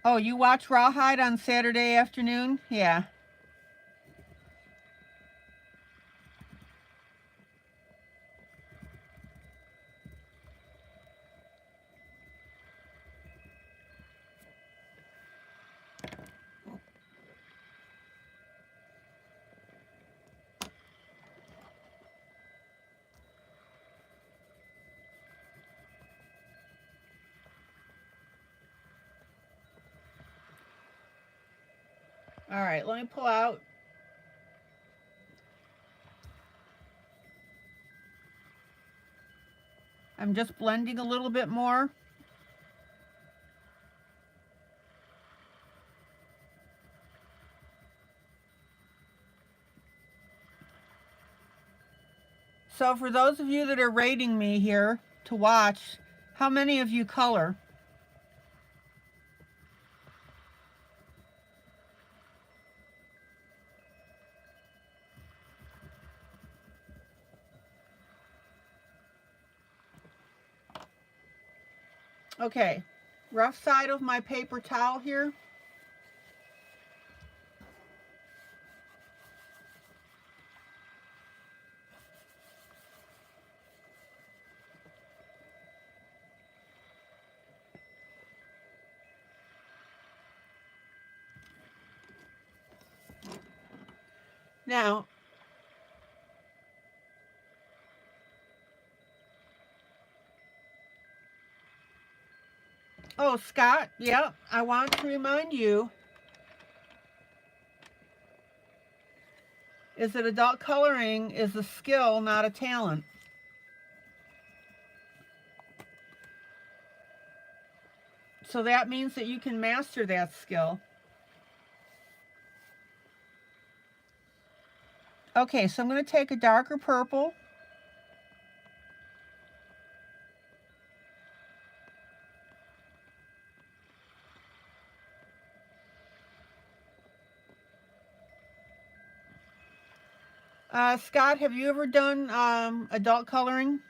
Oh, you watch Rawhide on Saturday afternoon? Yeah. All right, let me pull out. I'm just blending a little bit more. So for those of you that are rating me here to watch, how many of you color? Okay, rough side of my paper towel here. Now, oh, Scott, yep, I want to remind you is that adult coloring is a skill, not a talent. So that means that you can master that skill. Okay, so I'm going to take a darker purple. Scott, have you ever done adult coloring?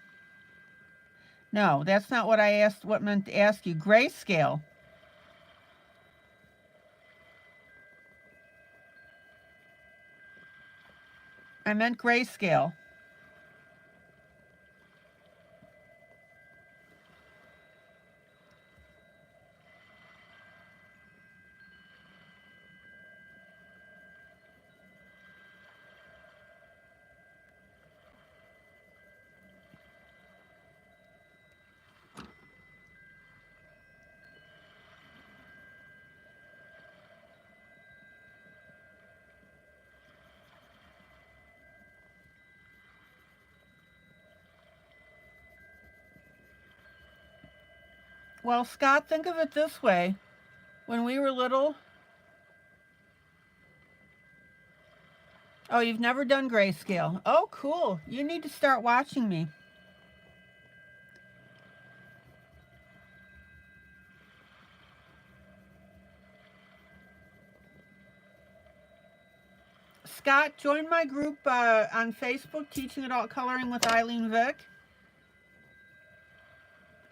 No, that's not what I asked. What meant to ask you? Grayscale. I meant grayscale. Well, Scott, think of it this way. When we were little... Oh, you've never done grayscale. Oh, cool. You need to start watching me. Scott, join my group on Facebook, Teaching Adult Coloring with ILene Vick.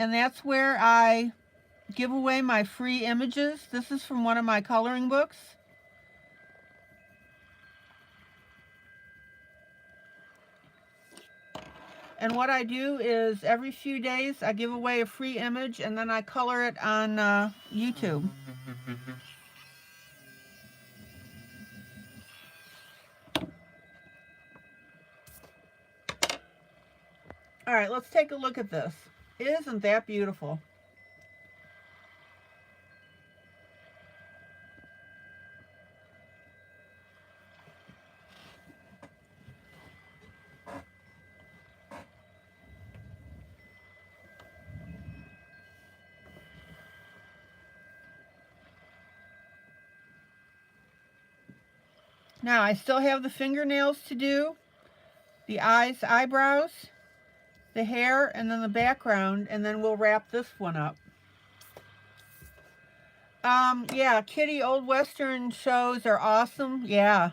And that's where I give away my free images. This is from one of my coloring books. And what I do is every few days I give away a free image and then I color it on YouTube. All right, let's take a look at this. Isn't that beautiful? Now, I still have the fingernails to do, the eyes, eyebrows, the hair, and then the background, and then we'll wrap this one up. Yeah, Kitty, old Western shows are awesome. Yeah.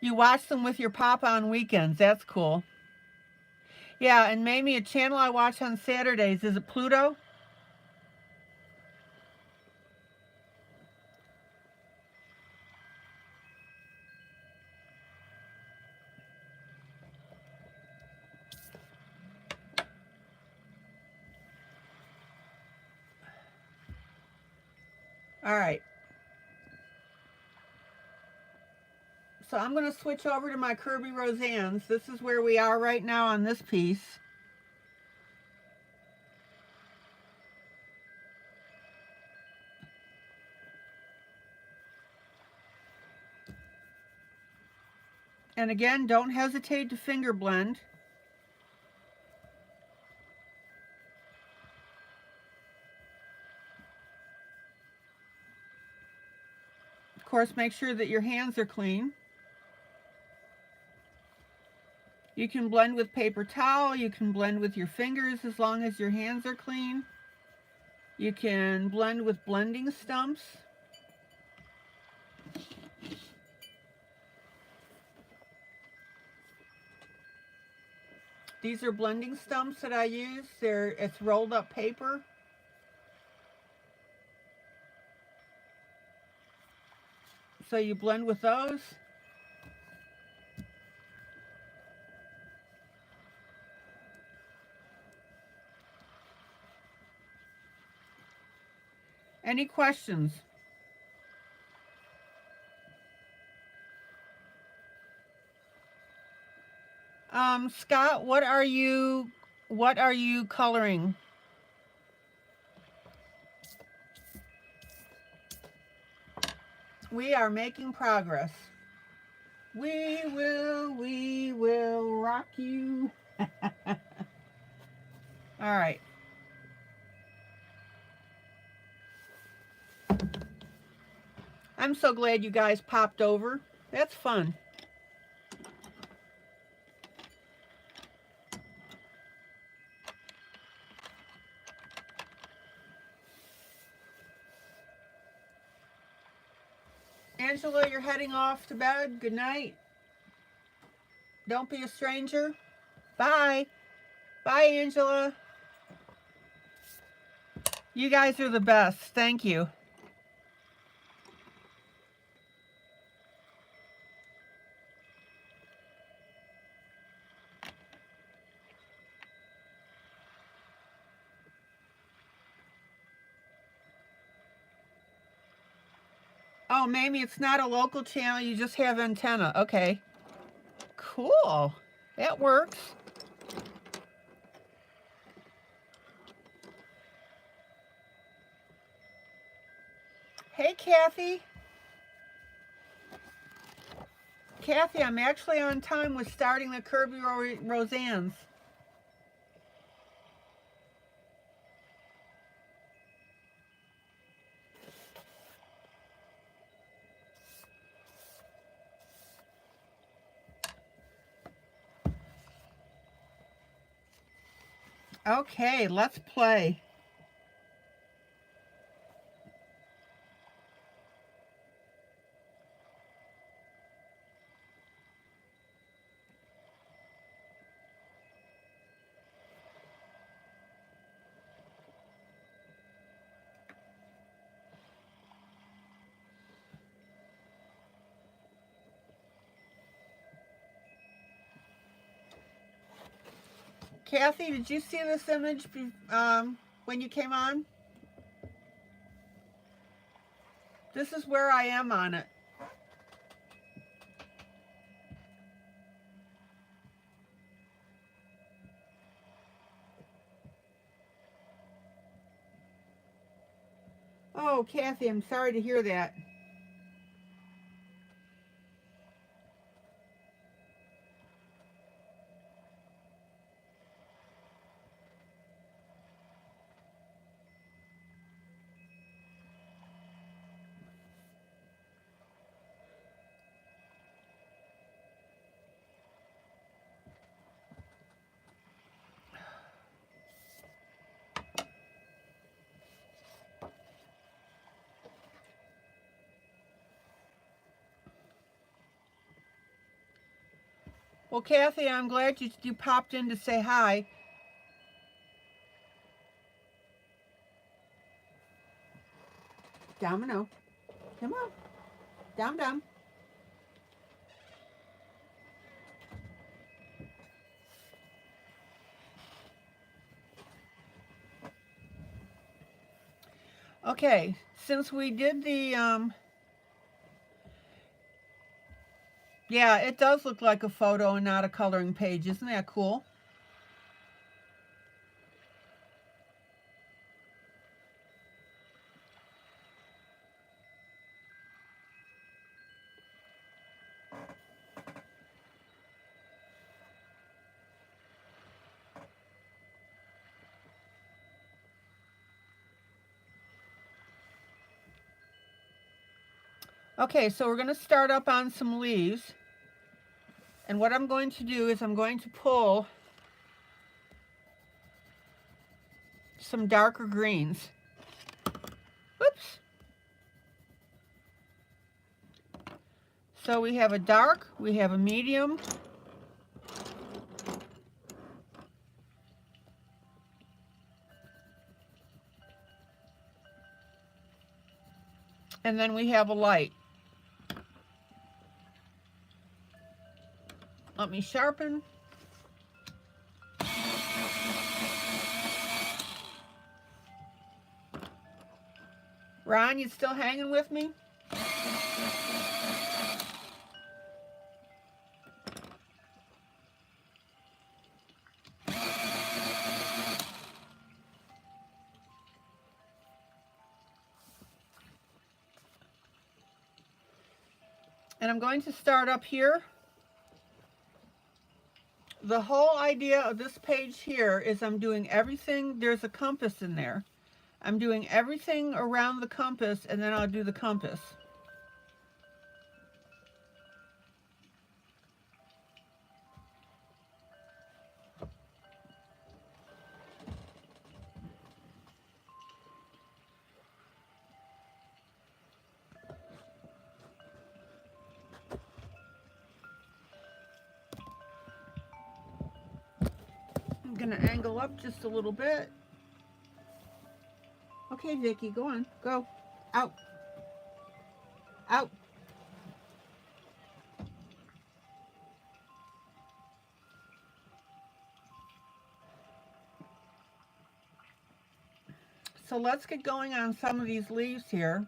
You watch them with your papa on weekends. That's cool. Yeah, and Mamie, a channel I watch on Saturdays. Is it Pluto? All right. So I'm going to switch over to my Kirby Roseannes. This is where we are right now on this piece. And again, don't hesitate to finger blend. Of course, make sure that your hands are clean. You can blend with paper towel, you can blend with your fingers as long as your hands are clean. You can blend with blending stumps. These are blending stumps that I use. It's rolled up paper. So you blend with those. Any questions? Scott, what are you coloring? We are making progress. We will rock you. All right. I'm so glad you guys popped over. That's fun. Angela, you're heading off to bed. Good night. Don't be a stranger. Bye. Bye, Angela. You guys are the best. Thank you. Oh, maybe it's not a local channel. You just have antenna. Okay. Cool. That works. Hey, Kathy. Kathy, I'm actually on time with starting the Kirby Roseanne's. Okay, let's play. Kathy, did you see this image when you came on? This is where I am on it. Oh, Kathy, I'm sorry to hear that. Well, Kathy, I'm glad you popped in to say hi. Domino, come on. Dom. Okay, since we did the, yeah, it does look like a photo and not a coloring page. Isn't that cool? Okay, so we're going to start up on some leaves. And what I'm going to do is I'm going to pull some darker greens. Whoops. So we have a dark, we have a medium, and then we have a light. Let me sharpen. Ron, you still hanging with me? And I'm going to start up here. The whole idea of this page here is I'm doing everything, there's a compass in there. I'm doing everything around the compass, and then I'll do the compass. gonna angle up just a little bit. Okay, Vicky, go on. Go. Out. Out. So let's get going on some of these leaves here.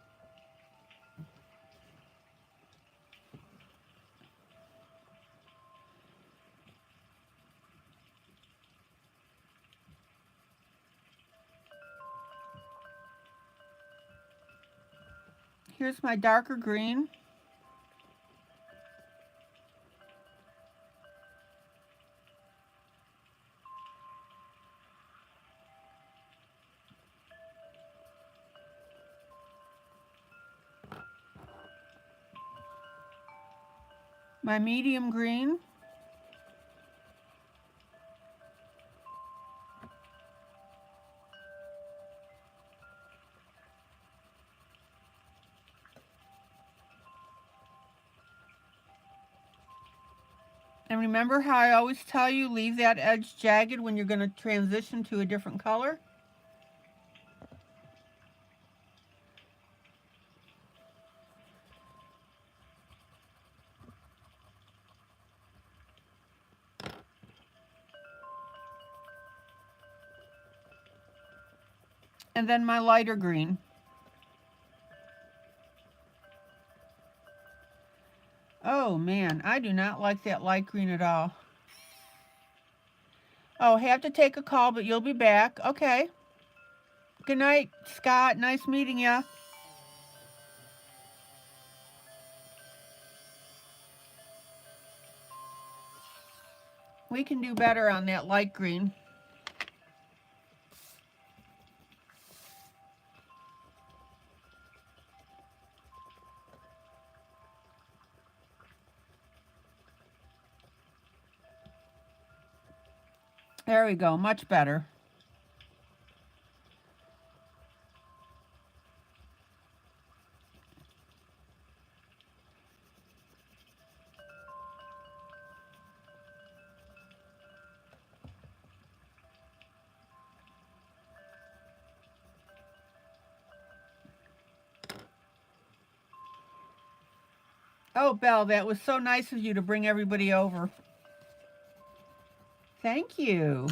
Here's my darker green. My medium green. And remember how I always tell you, leave that edge jagged when you're going to transition to a different color? And then my lighter green. Oh man, I do not like that light green at all. Oh, have to take a call, but you'll be back. Okay. Good night, Scott. Nice meeting ya. We can do better on that light green. There we go, much better. Oh, Belle, that was so nice of you to bring everybody over. Thank you.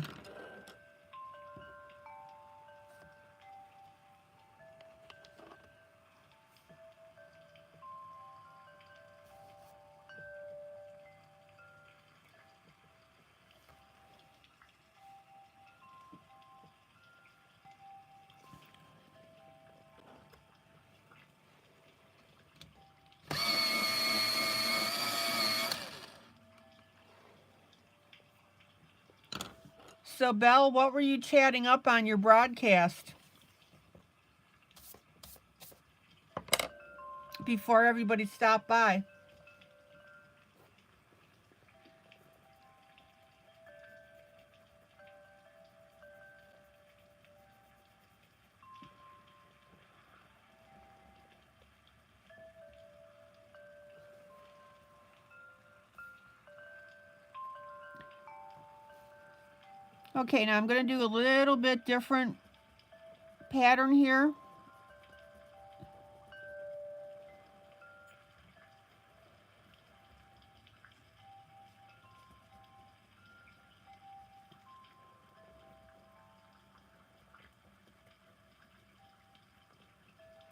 So, Belle, what were you chatting up on your broadcast before everybody stopped by? Okay, now I'm going to do a little bit different pattern here.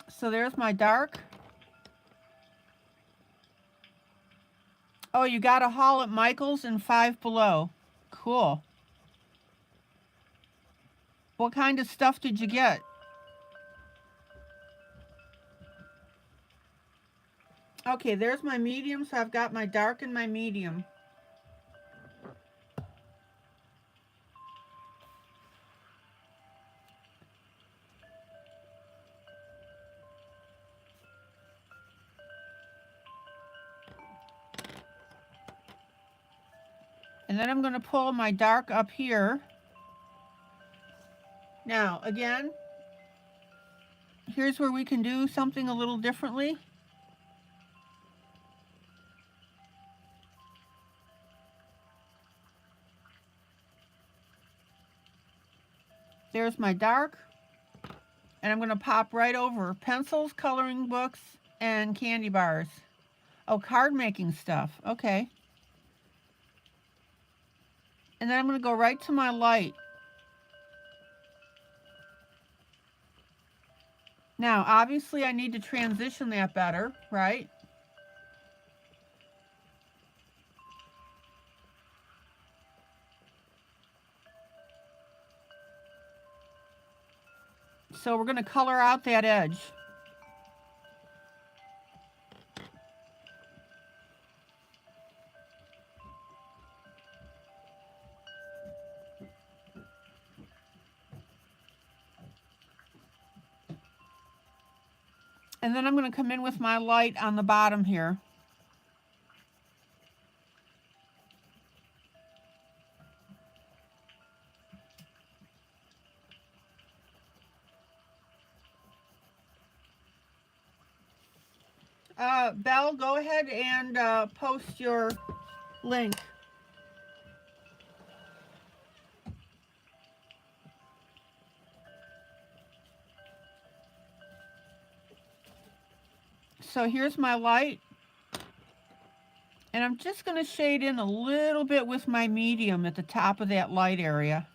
So there's my dark. Oh, you got a haul at Michael's in Five Below. Cool. What kind of stuff did you get? Okay, there's my medium, so I've got my dark and my medium. And then I'm going to pull my dark up here. Now, again, here's where we can do something a little differently. There's my dark. And I'm going to pop right over pencils, coloring books, and candy bars. Oh, card making stuff. Okay. And then I'm going to go right to my light. Now, obviously, I need to transition that better, right? So we're going to color out that edge. And then I'm going to come in with my light on the bottom here. Belle, go ahead and post your link. So here's my light. And I'm just going to shade in a little bit with my medium at the top of that light area.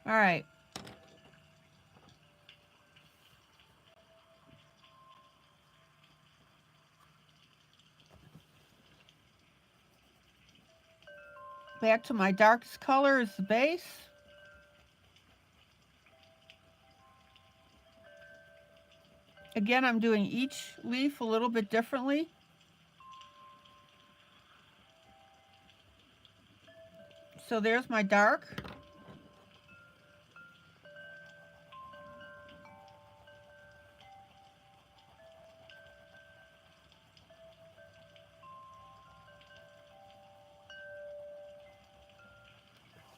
All right. Back to my darkest color is the base. Again, I'm doing each leaf a little bit differently. So there's my dark.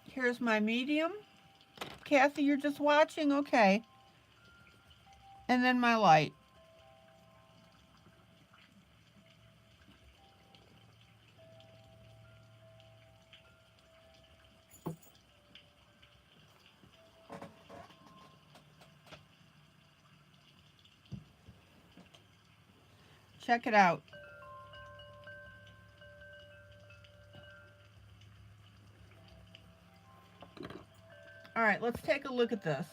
Here's my medium. Kathy, you're just watching? Okay. And then my light. Check it out. All right, let's take a look at this.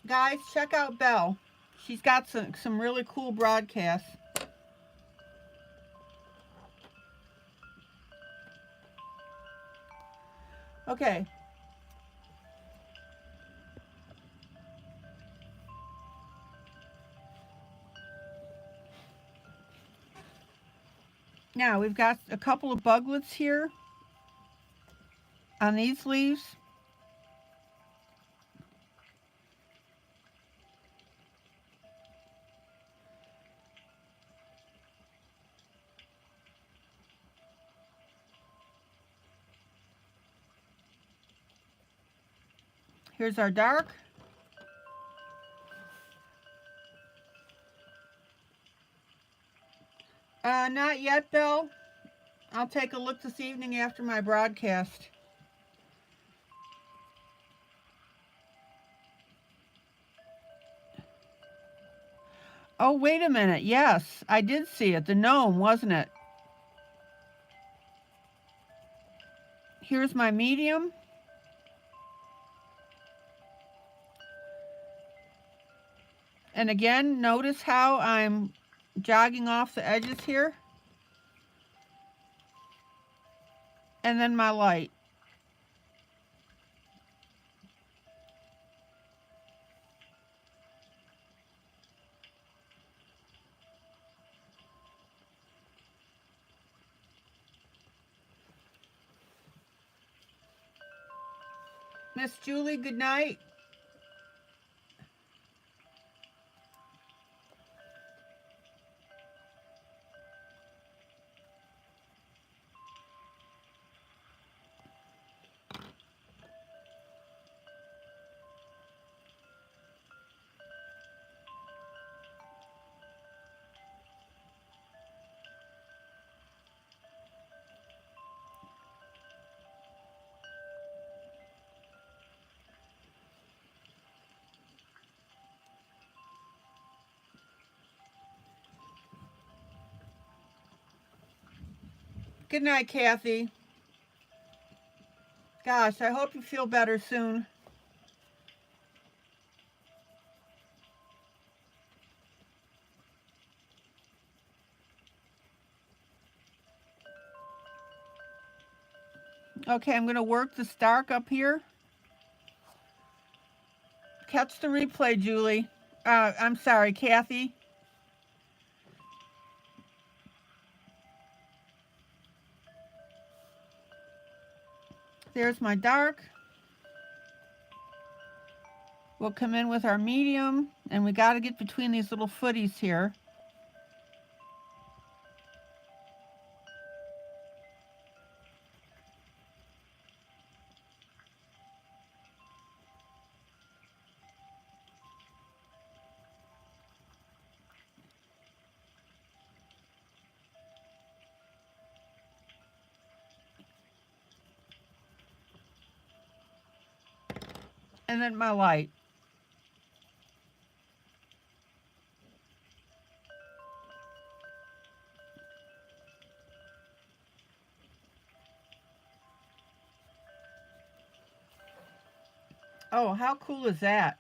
Guys, check out Belle. She's got some really cool broadcasts. Okay. Now we've got a couple of buglets here on these leaves. Here's our dark. Not yet, Bill. I'll take a look this evening after my broadcast. Oh, wait a minute. Yes, I did see it. The gnome, wasn't it? Here's my medium. And again, notice how I'm jogging off the edges here. And then my light. Miss Julie, good night. Good night, Kathy. Gosh, I hope you feel better soon. Okay, I'm going to work this dark up here. Catch the replay, Julie. I'm sorry, Kathy. There's my dark. We'll come in with our medium, and we got to get between these little footies here. And then my light. Oh, how cool is that?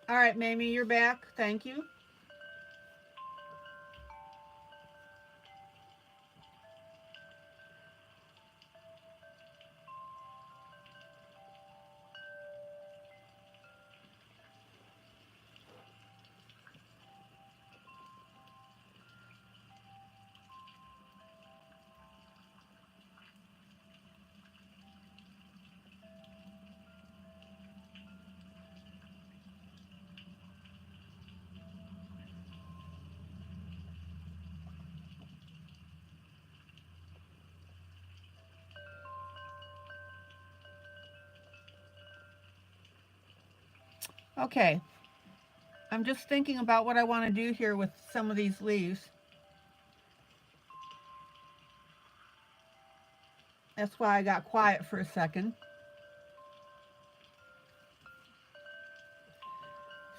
All right, Mamie, you're back. Thank you. Okay, I'm just thinking about what I want to do here with some of these leaves. That's why I got quiet for a second.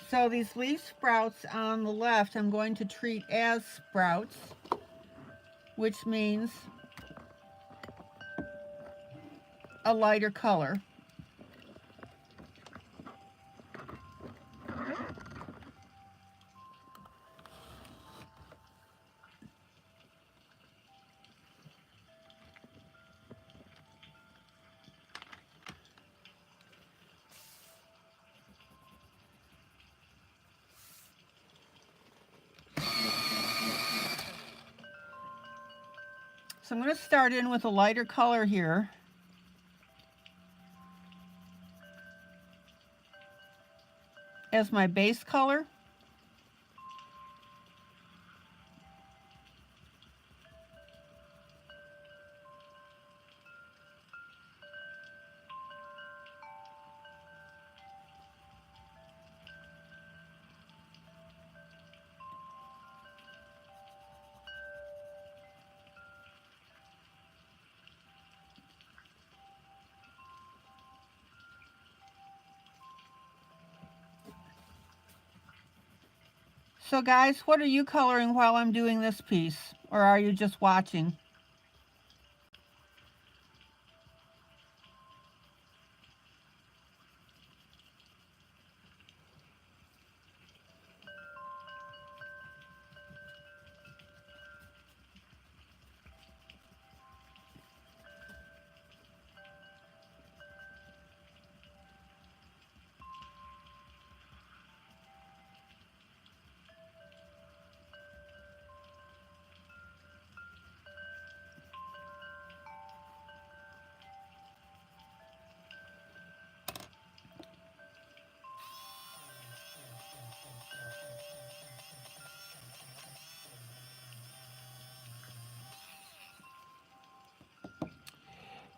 So these leaf sprouts on the left, I'm going to treat as sprouts, which means a lighter color. So I'm going to start in with a lighter color here. As my base color. So guys, what are you coloring while I'm doing this piece? Or are you just watching?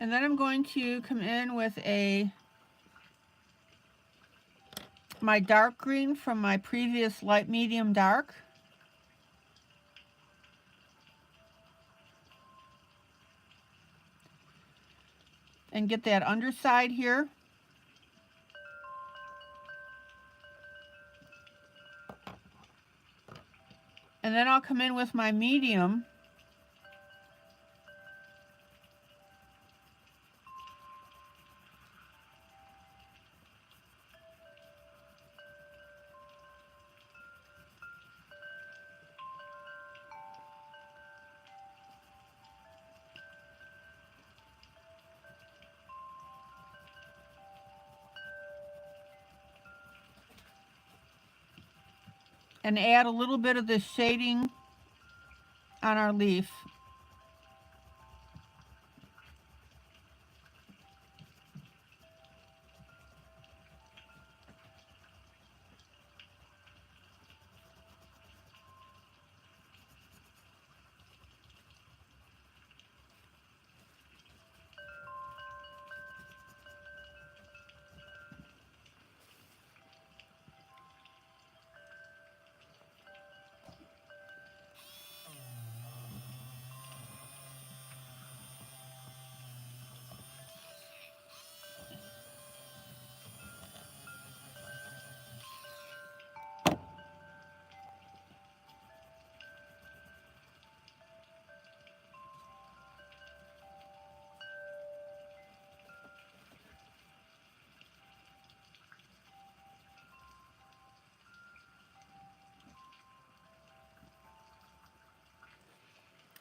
And then I'm going to come in with my dark green from my previous light medium dark. And get that underside here. And then I'll come in with my medium and add a little bit of this shading on our leaf.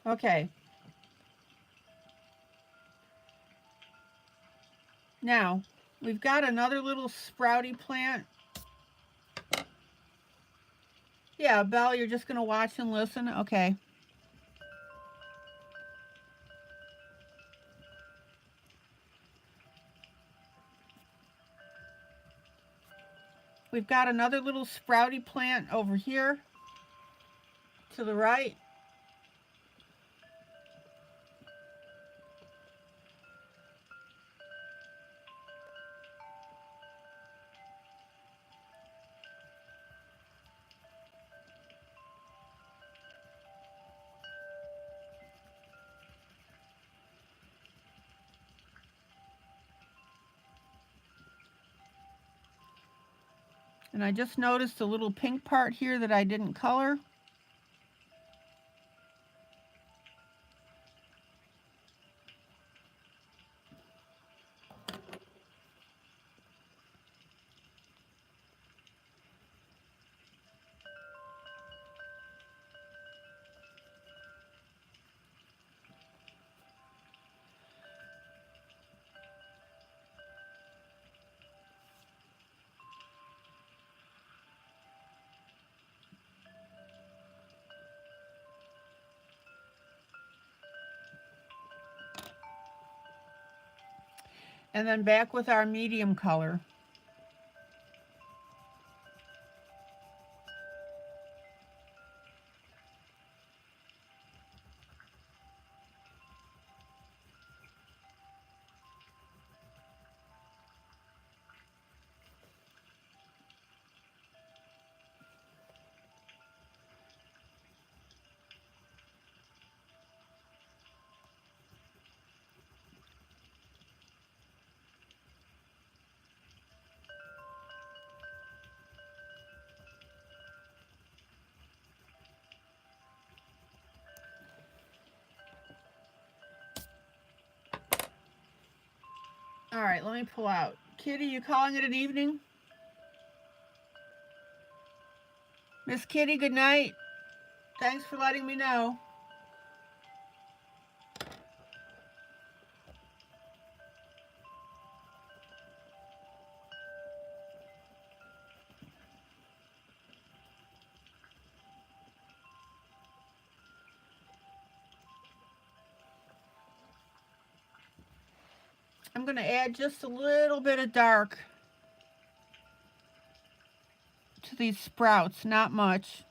Okay. Now, we've got another little sprouty plant. Yeah, Belle, you're just going to watch and listen? Okay. We've got another little sprouty plant over here to the right. And I just noticed a little pink part here that I didn't color. And then back with our medium color. All right, let me pull out. Kitty, you calling it an evening? Miss Kitty, good night. Thanks for letting me know. I'm going to add just a little bit of dark to these sprouts, not much.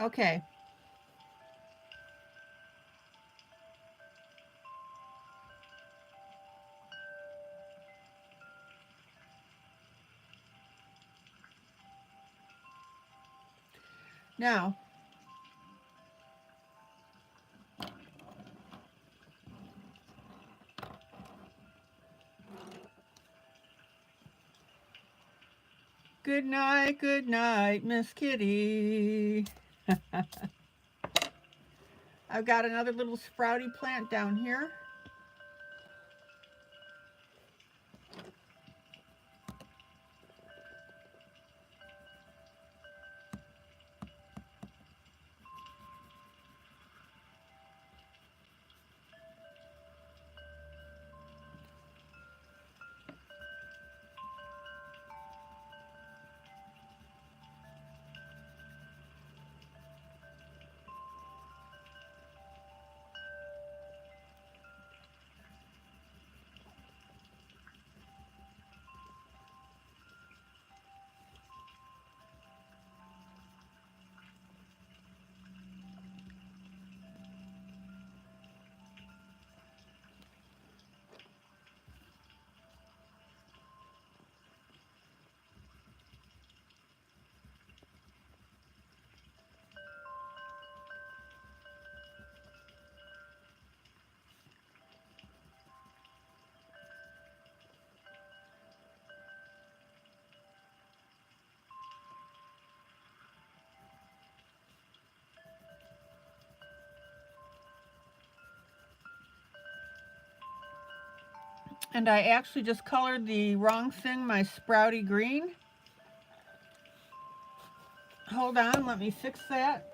Okay. Now, good night, Miss Kitty. I've got another little sprouty plant down here. And I actually just colored the wrong thing, my sprouty green. Hold on, let me fix that.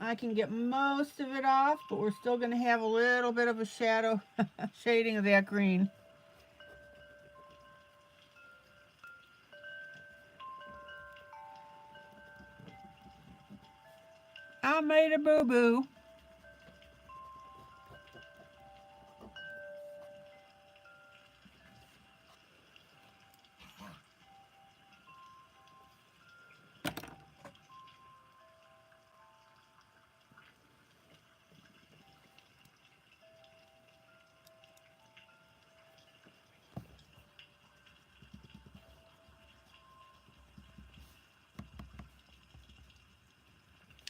I can get most of it off, but we're still going to have a little bit of a shadow shading of that green. I made a boo-boo.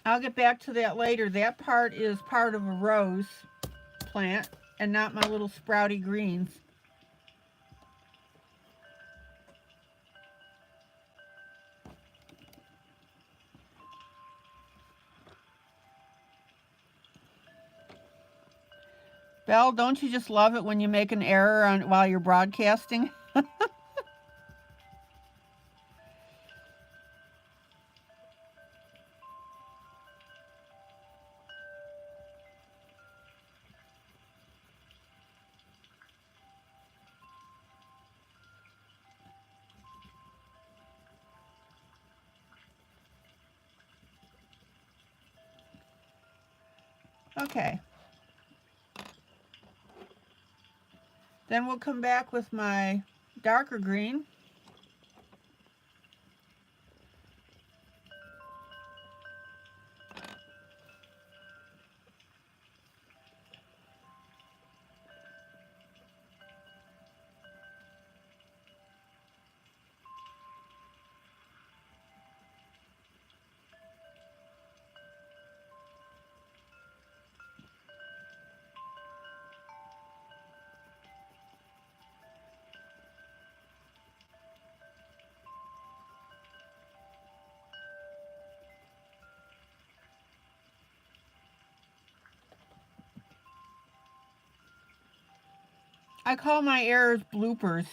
I'll get back to that later. That part is part of a rose plant and not my little sprouty greens. Belle, don't you just love it when you make an error on while you're broadcasting? Okay. Then we'll come back with my darker green. I call my errors bloopers.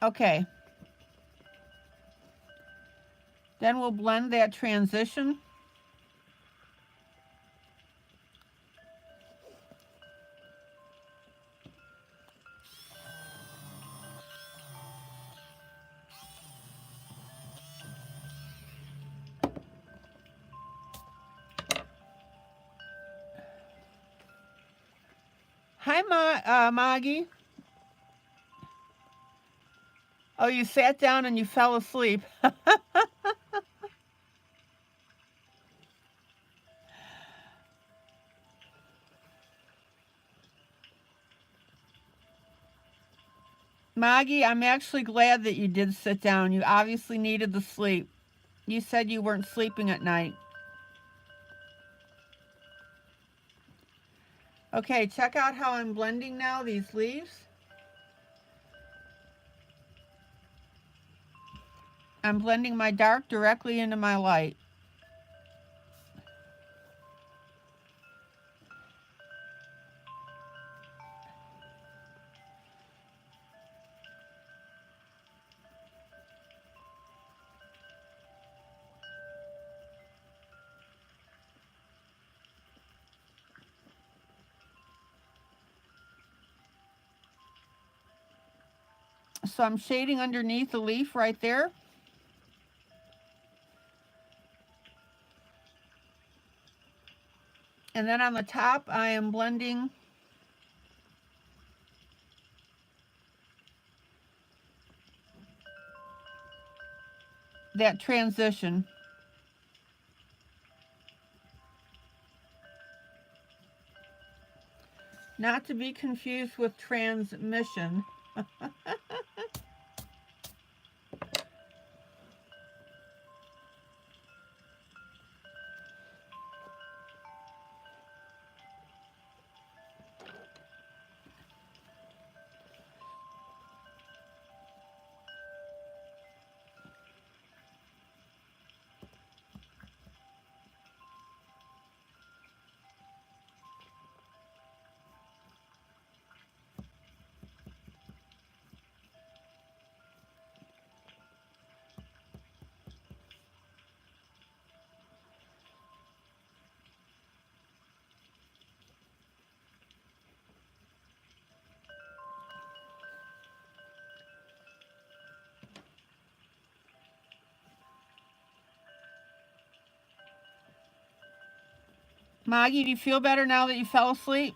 Okay. Then we'll blend that transition. Hi, Maggie. Oh, you sat down and you fell asleep. Maggie, I'm actually glad that you did sit down. You obviously needed the sleep. You said you weren't sleeping at night. Okay, check out how I'm blending now these leaves. I'm blending my dark directly into my light. So I'm shading underneath the leaf right there. And then on the top, I am blending that transition. Not to be confused with transmission. Maggie, do you feel better now that you fell asleep?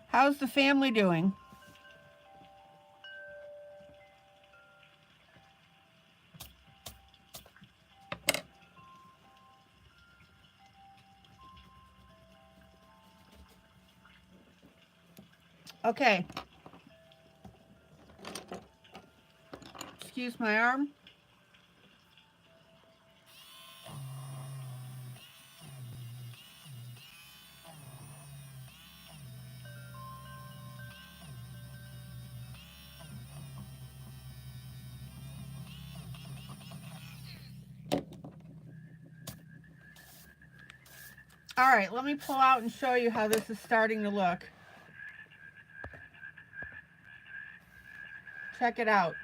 How's the family doing? Okay. Excuse my arm. All right, let me pull out and show you how this is starting to look. Check it out.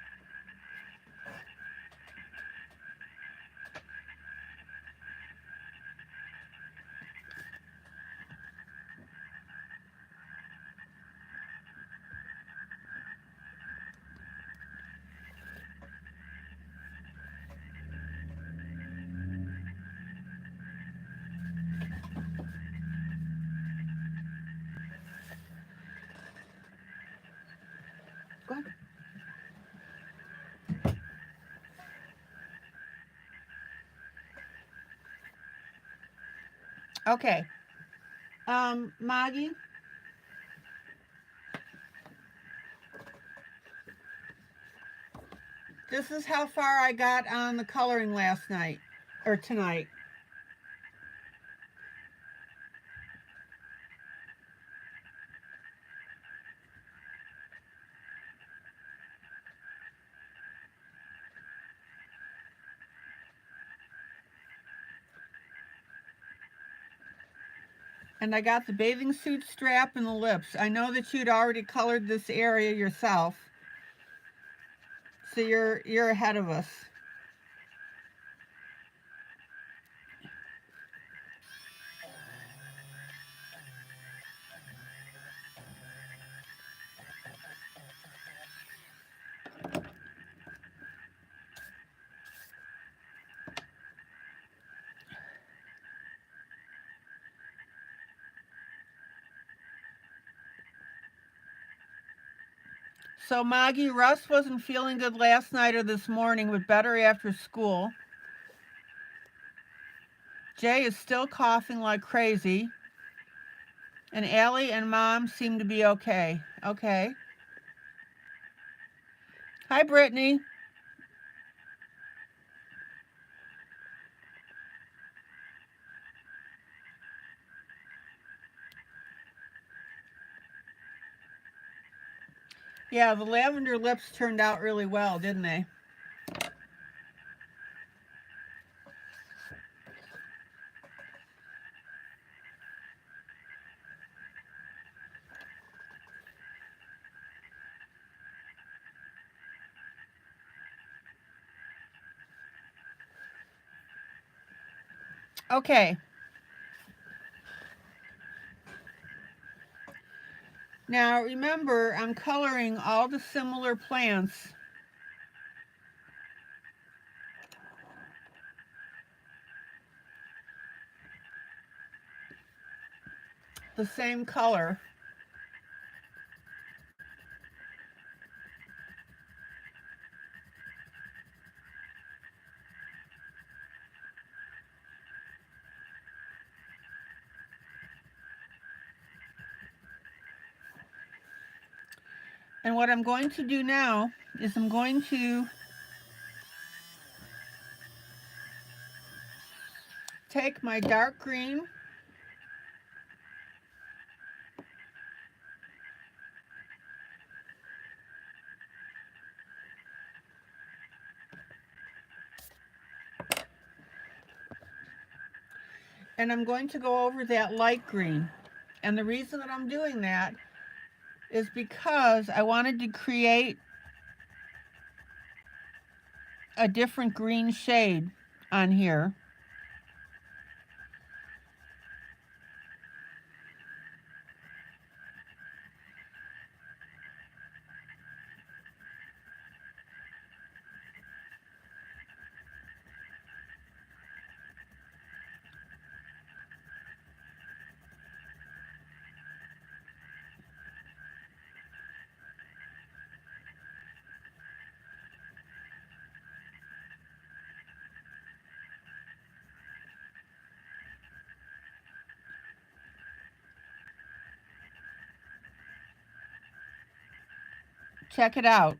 Go ahead. Okay. Maggie, this is how far I got on the coloring last night, or tonight. And I got the bathing suit strap and the lips. I know that you'd already colored this area yourself, so you're ahead of us. So Maggie, Russ wasn't feeling good last night or this morning, but better after school. Jay is still coughing like crazy. And Allie and Mom seem to be okay. Okay. Hi, Brittany. Yeah, the lavender lips turned out really well, didn't they? Okay. Now remember, I'm coloring all the similar plants the same color. And what I'm going to do now is I'm going to take my dark green and I'm going to go over that light green. And the reason that I'm doing that is because I wanted to create a different green shade on here. Check it out.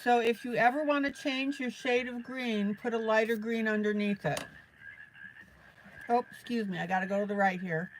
So if you ever want to change your shade of green, put a lighter green underneath it. Oh, excuse me, I gotta go to the right here.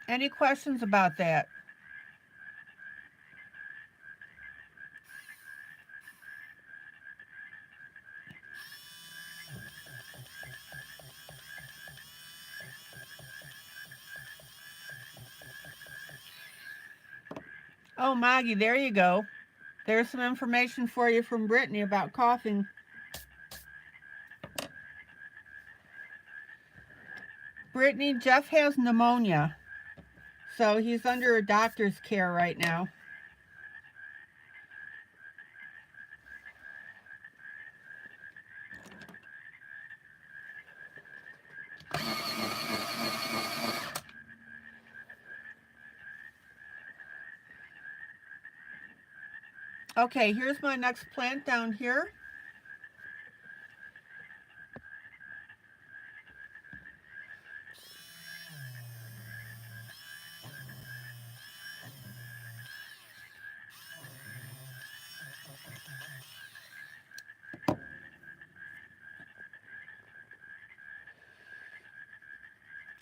Any questions about that? Oh, Maggie, there you go. There's some information for you from Brittany about coughing. Brittany, Jeff has pneumonia, so he's under a doctor's care right now. Okay, here's my next plant down here.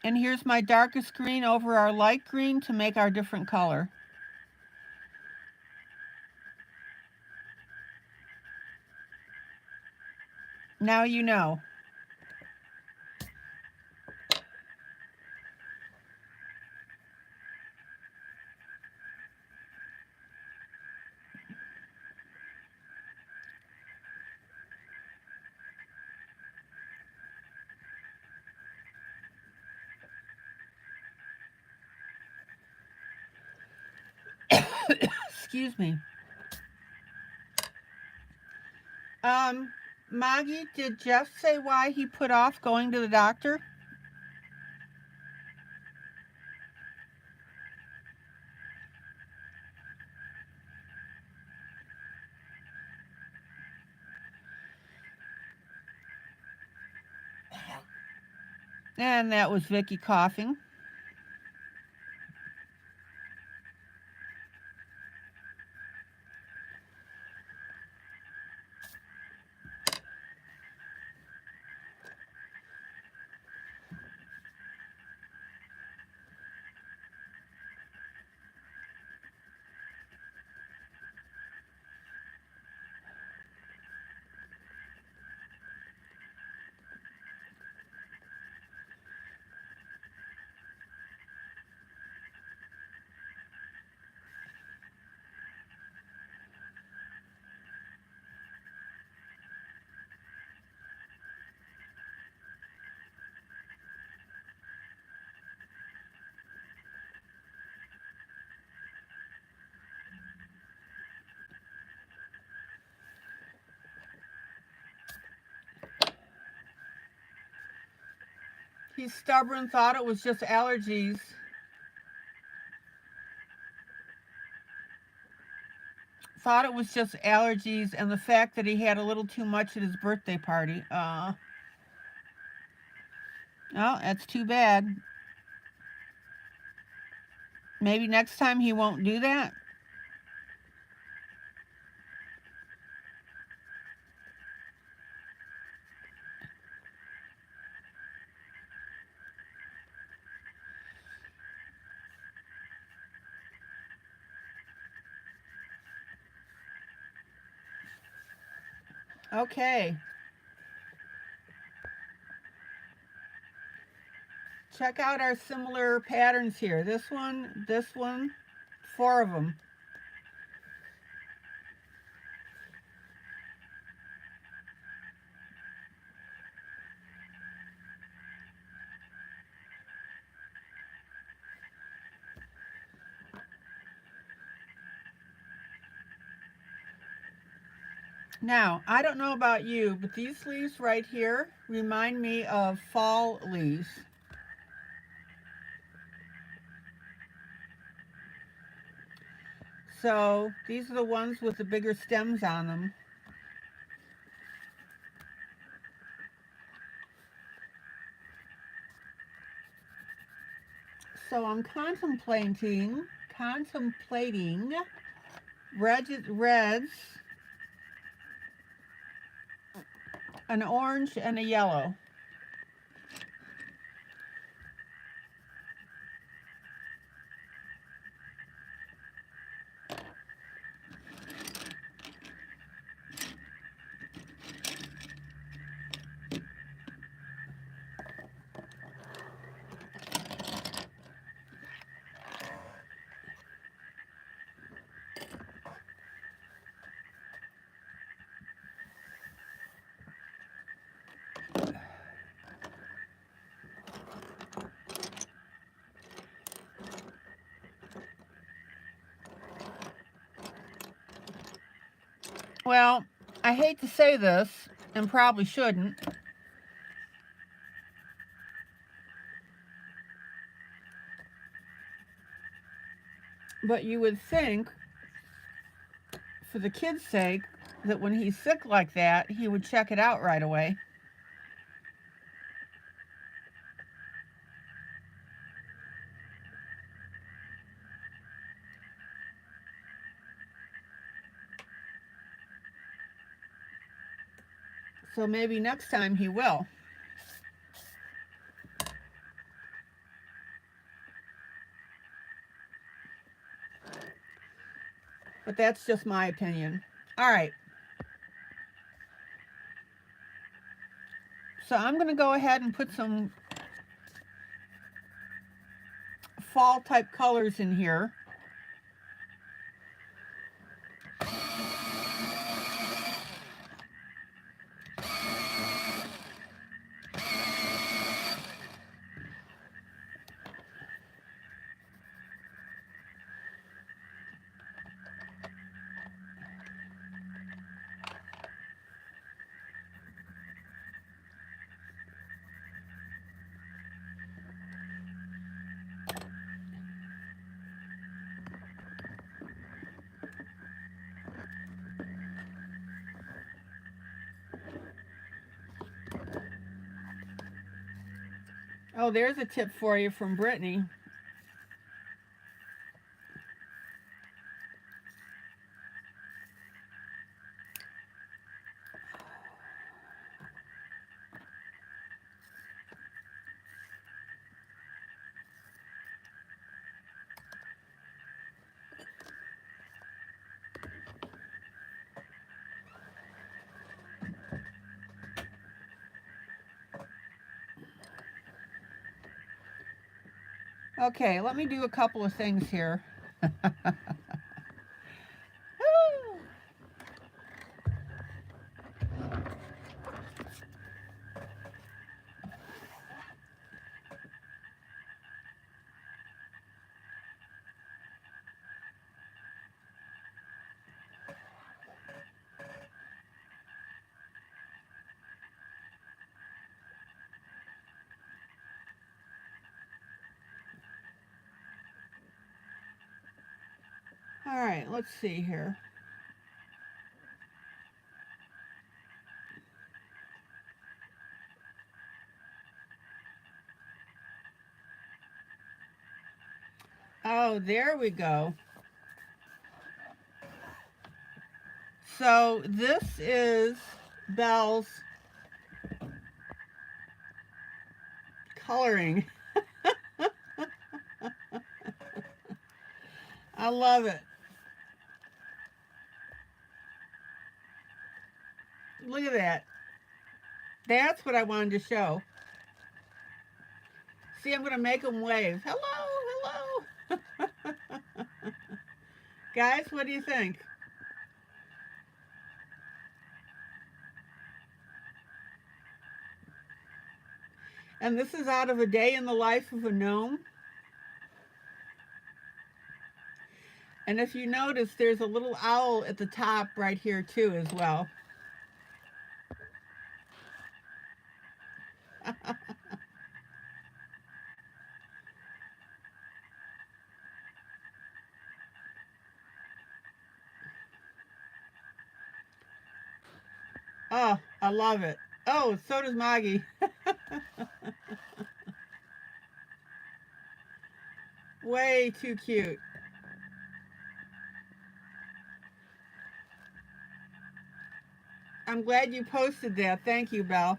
And here's my darkest green over our light green to make our different color. Now you know. Excuse me. Maggie, did Jeff say why he put off going to the doctor? And that was Vicky coughing. He's stubborn, thought it was just allergies. Thought it was just allergies and the fact that he had a little too much at his birthday party. Oh, that's too bad. Maybe next time he won't do that. Okay. Check out our similar patterns here. This one, 4 of them. Now, I don't know about you, but these leaves right here remind me of fall leaves. So these are the ones with the bigger stems on them. So I'm contemplating reds, an orange, and a yellow. Well, I hate to say this, and probably shouldn't, but you would think, for the kid's sake, that when he's sick like that, he would check it out right away. So maybe next time he will. But that's just my opinion. All right. So I'm going to go ahead and put some fall type colors in here. Oh, there's a tip for you from Brittany. Okay, let me do a couple of things here. All right, let's see here. Oh, there we go. So this is Belle's coloring. I love it. Look at that. That's what I wanted to show. See, I'm going to make them wave. Hello, hello. Guys, what do you think? And this is out of A Day in the Life of a Gnome. And if you notice, there's a little owl at the top right here too as well. Oh, I love it. Oh, so does Maggie. Way too cute. I'm glad you posted that. Thank you, Belle.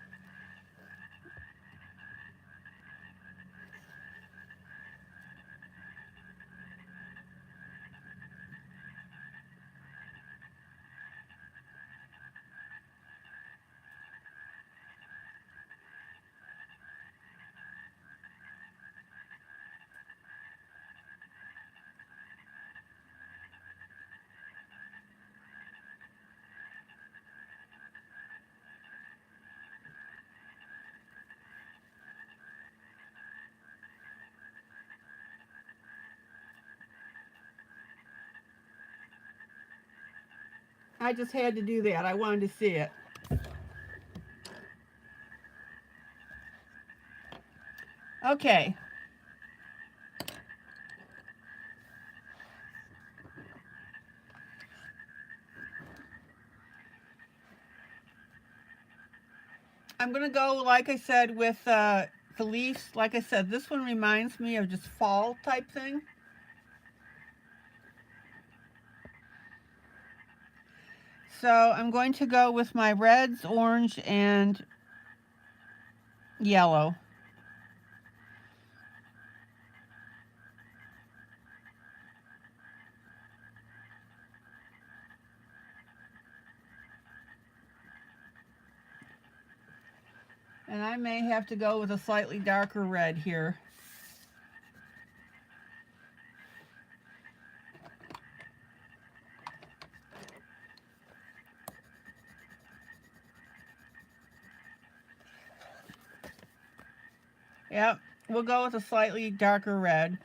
I just had to do that. I wanted to see it. Okay. I'm going to go, like I said, with the leaves. Like I said, this one reminds me of just fall type thing. So I'm going to go with my reds, orange, and yellow. And I may have to go with a slightly darker red here. Yep, we'll go with a slightly darker red.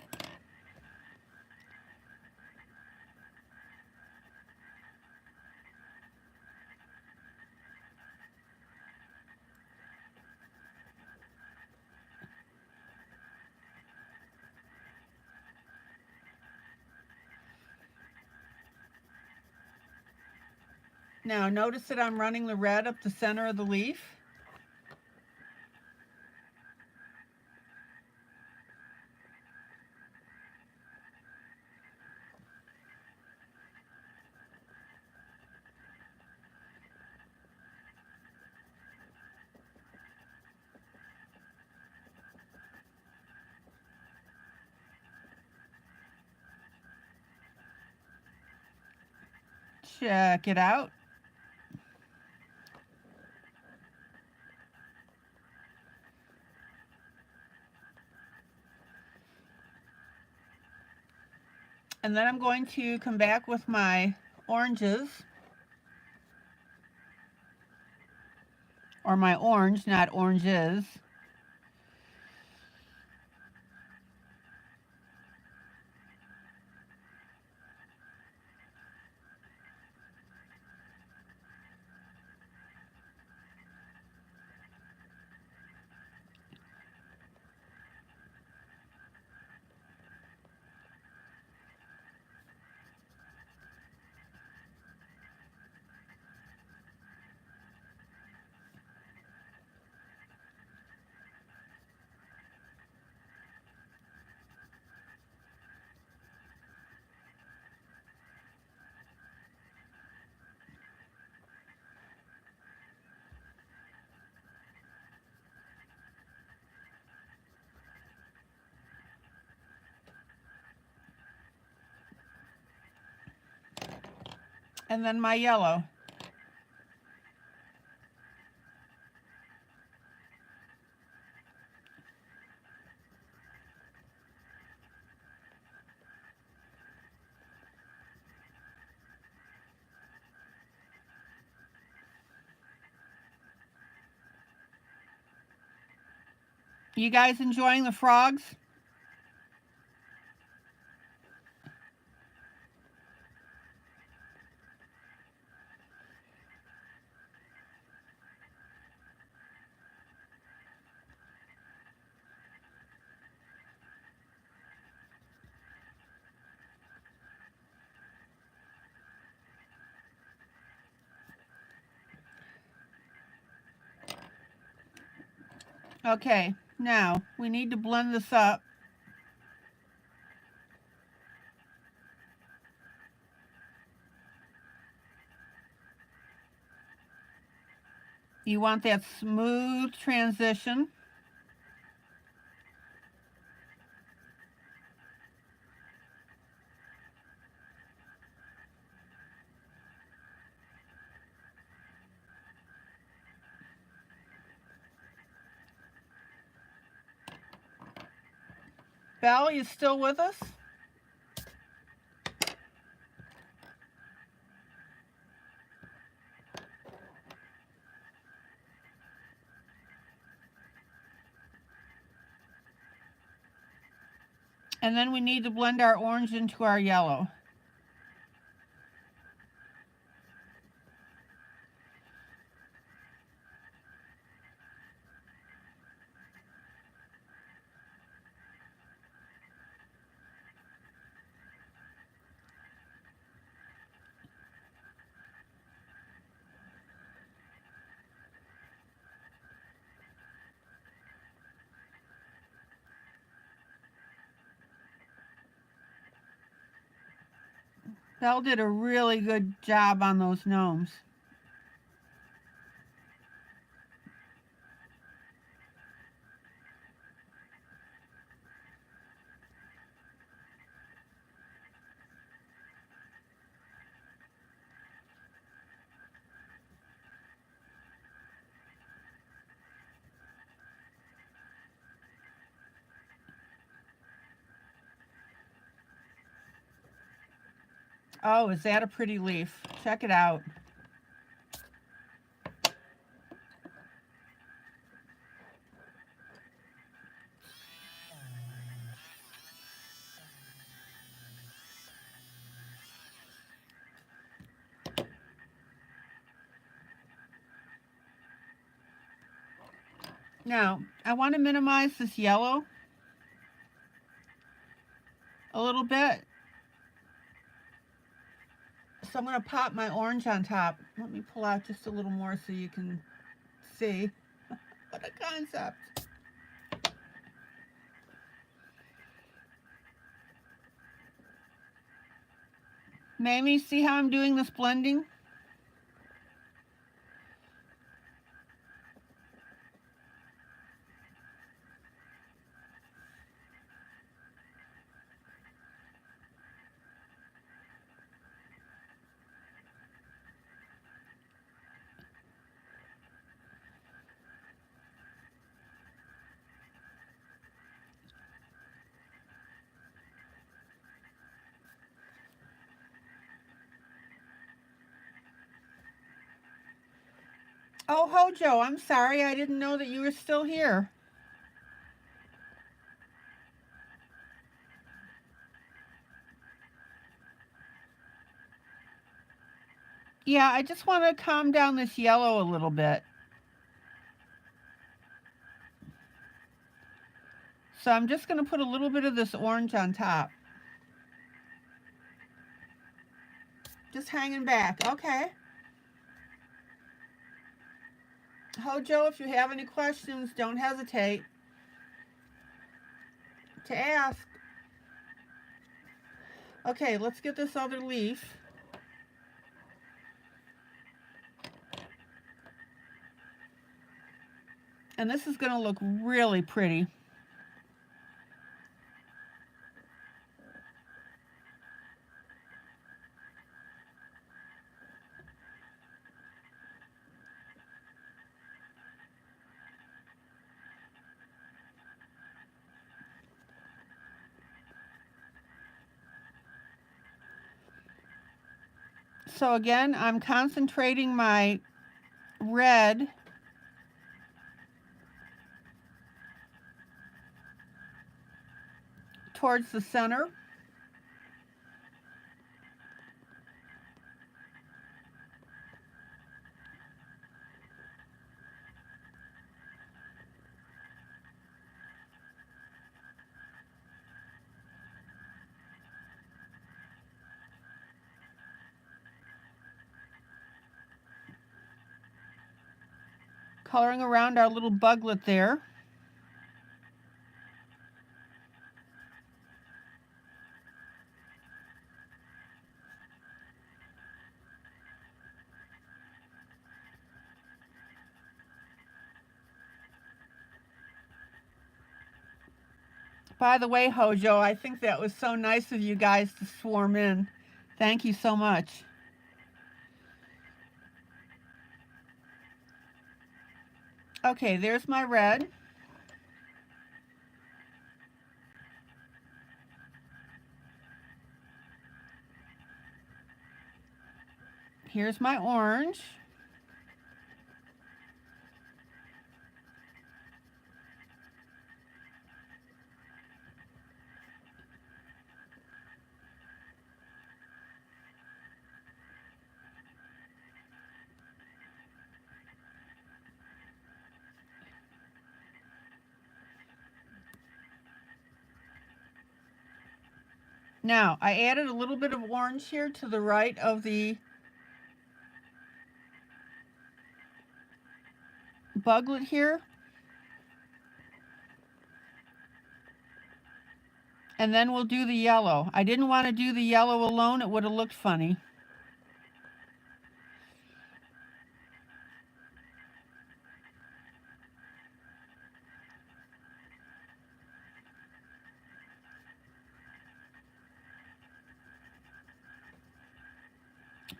Now notice that I'm running the red up the center of the leaf. Check it out. And then I'm going to come back with my oranges. Or my orange, not oranges. And then my yellow. You guys enjoying the frogs? Okay, now we need to blend this up. You want that smooth transition. Val, you still with us? And then we need to blend our orange into our yellow. Val did a really good job on those gnomes. Oh, is that a pretty leaf? Check it out. Now, I want to minimize this yellow a little bit. So I'm going to pop my orange on top. Let me pull out just a little more so you can see. What a concept. Mamie, see how I'm doing this blending? Oh, Hojo, I'm sorry. I didn't know that you were still here. Yeah, I just want to calm down this yellow a little bit. So I'm just going to put a little bit of this orange on top. Just hanging back. Okay. Hojo, if you have any questions, don't hesitate to ask. Okay, let's get this other leaf. And this is going to look really pretty. So again, I'm concentrating my red towards the center. Coloring around our little buglet there. By the way, Hojo, I think that was so nice of you guys to swarm in. Thank you so much. Okay, there's my red. Here's my orange. Now, I added a little bit of orange here to the right of the buglet here. And then we'll do the yellow. I didn't want to do the yellow alone. It would have looked funny.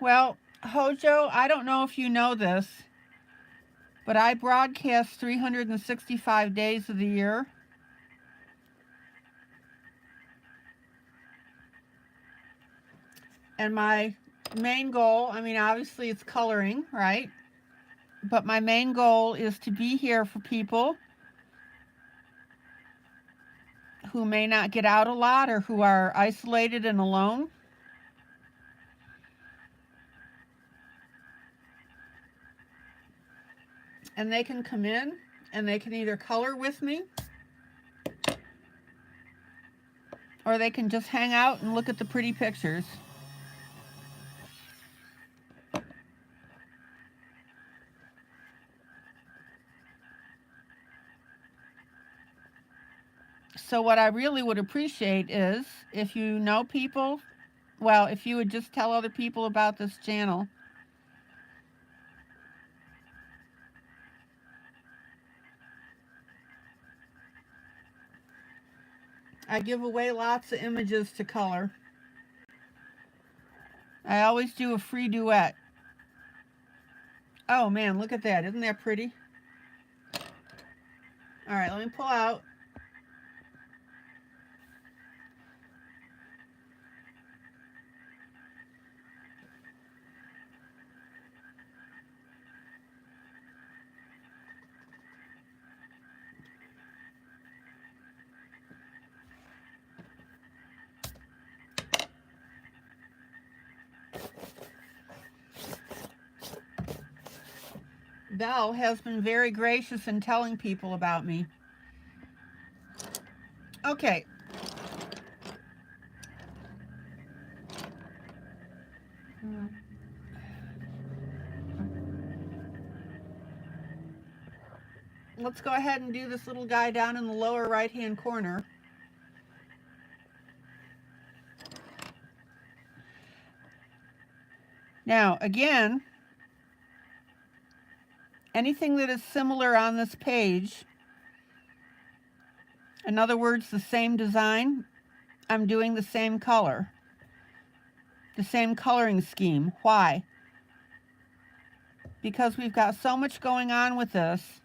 Well, Hojo, I don't know if you know this, but I broadcast 365 days of the year. And my main goal, I mean, obviously it's coloring, right? But my main goal is to be here for people who may not get out a lot or who are isolated and alone. And they can come in and they can either color with me or they can just hang out and look at the pretty pictures. So what I really would appreciate is if you know people, well, if you would just tell other people about this channel. I give away lots of images to color. I always do a free duet. Oh man, look at that. Isn't that pretty? All right, let me pull out. Belle has been very gracious in telling people about me. Okay. Let's go ahead and do this little guy down in the lower right-hand corner. Now, again, anything that is similar on this page, in other words, the same design, I'm doing the same color, the same coloring scheme. Why? Because we've got so much going on with this.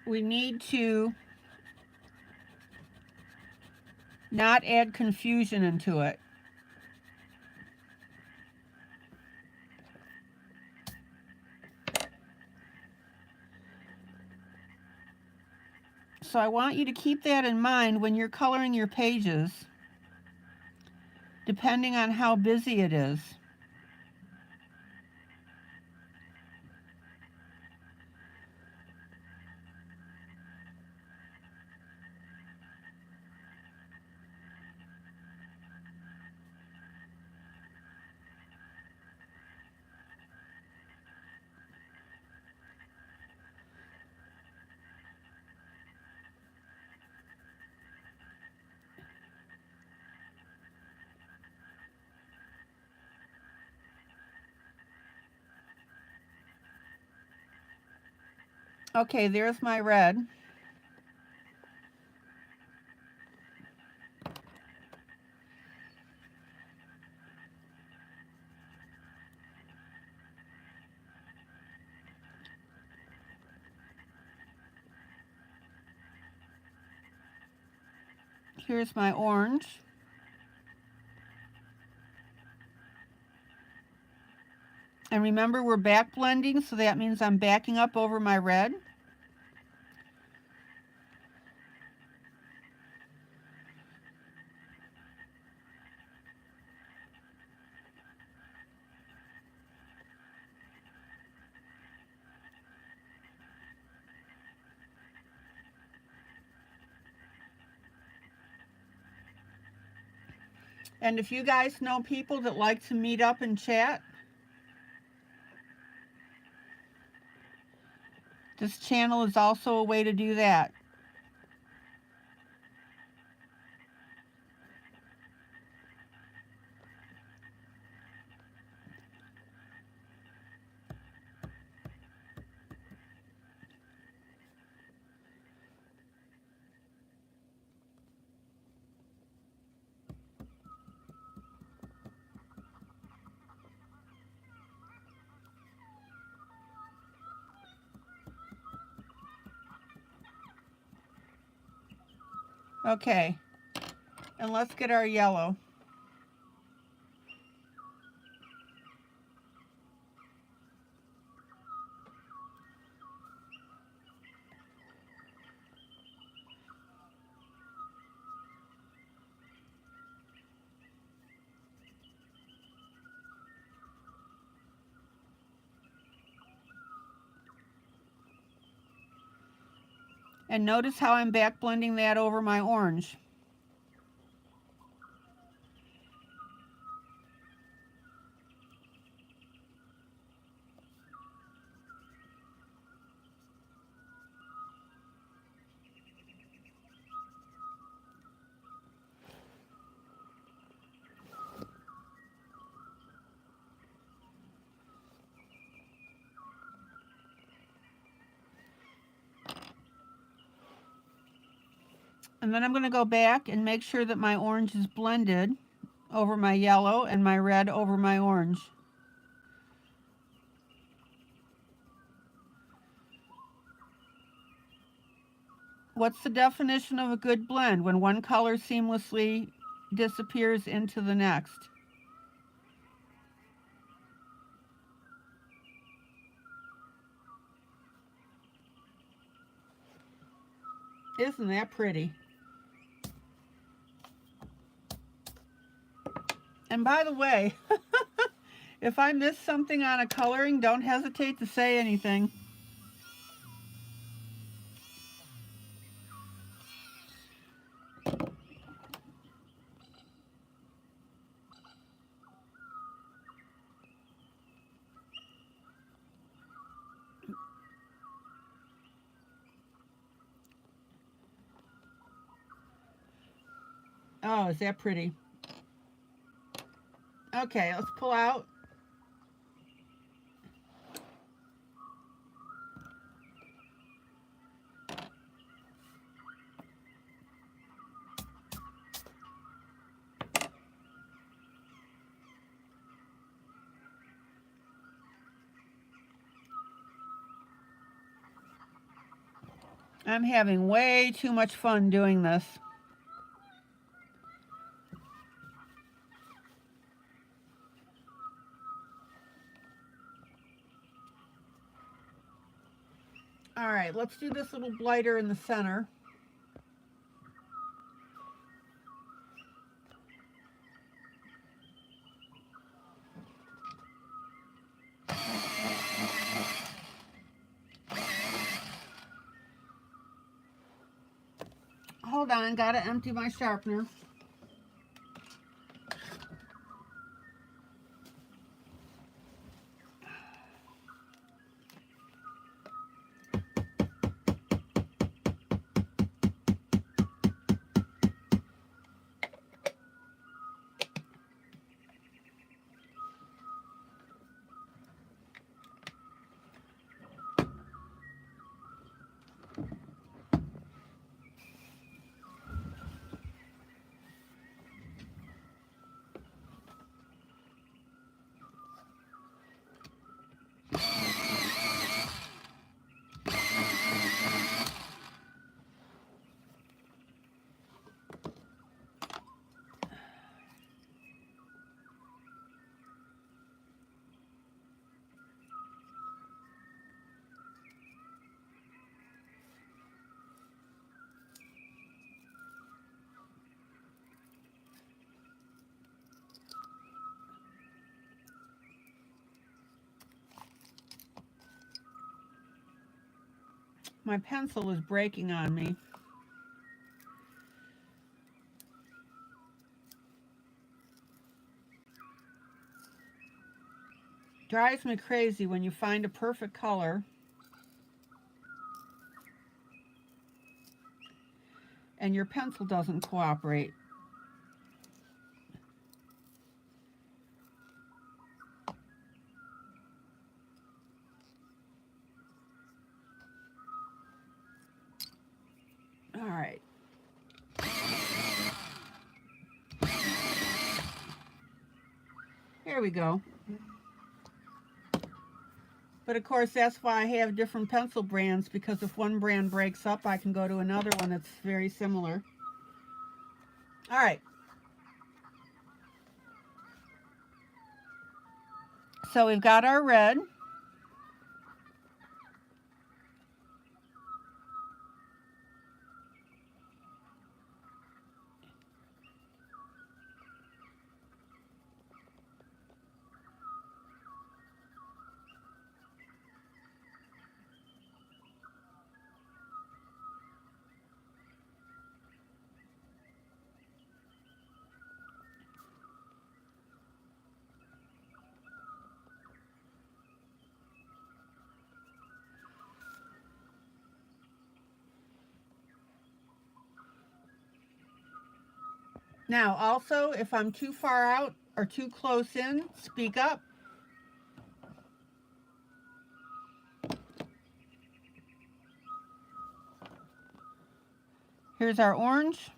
We need to not add confusion into it. So I want you to keep that in mind when you're coloring your pages, depending on how busy it is. Okay, there's my red. Here's my orange. And remember, we're back blending, so that means I'm backing up over my red. And if you guys know people that like to meet up and chat, this channel is also a way to do that. Okay, and let's get our yellow. And notice how I'm back blending that over my orange. And then I'm going to go back and make sure that my orange is blended over my yellow and my red over my orange. What's the definition of a good blend? When one color seamlessly disappears into the next. Isn't that pretty? And by the way, if I miss something on a coloring, don't hesitate to say anything. Oh, is that pretty? Okay, let's pull out. I'm having way too much fun doing this. All right, let's do this little blighter in the center. Hold on, gotta empty my sharpener. My pencil is breaking on me. Drives me crazy when you find a perfect color and your pencil doesn't cooperate. All right. There we go. But of course, that's why I have different pencil brands, because if one brand breaks up, I can go to another one that's very similar. All right. So we've got our red. Now, also, if I'm too far out or too close in, speak up. Here's our orange.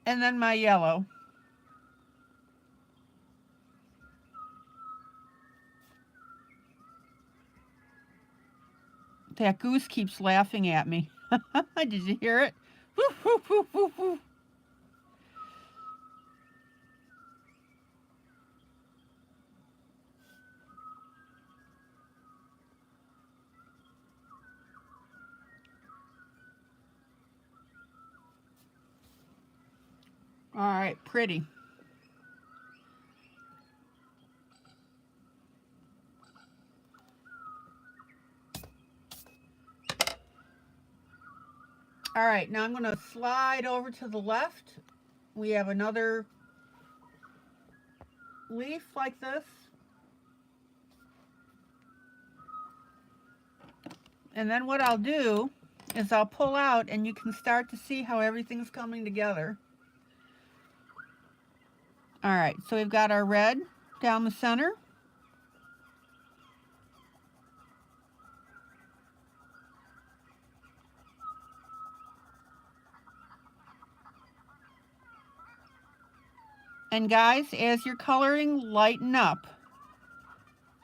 And then my yellow. That goose keeps laughing at me. Did you hear it? Woo, woo, woo, woo, woo. All right, pretty. All right, now I'm going to slide over to the left. We have another leaf like this. And then what I'll do is I'll pull out, and you can start to see how everything's coming together. All right, so we've got our red down the center. And guys, as you're coloring, lighten up.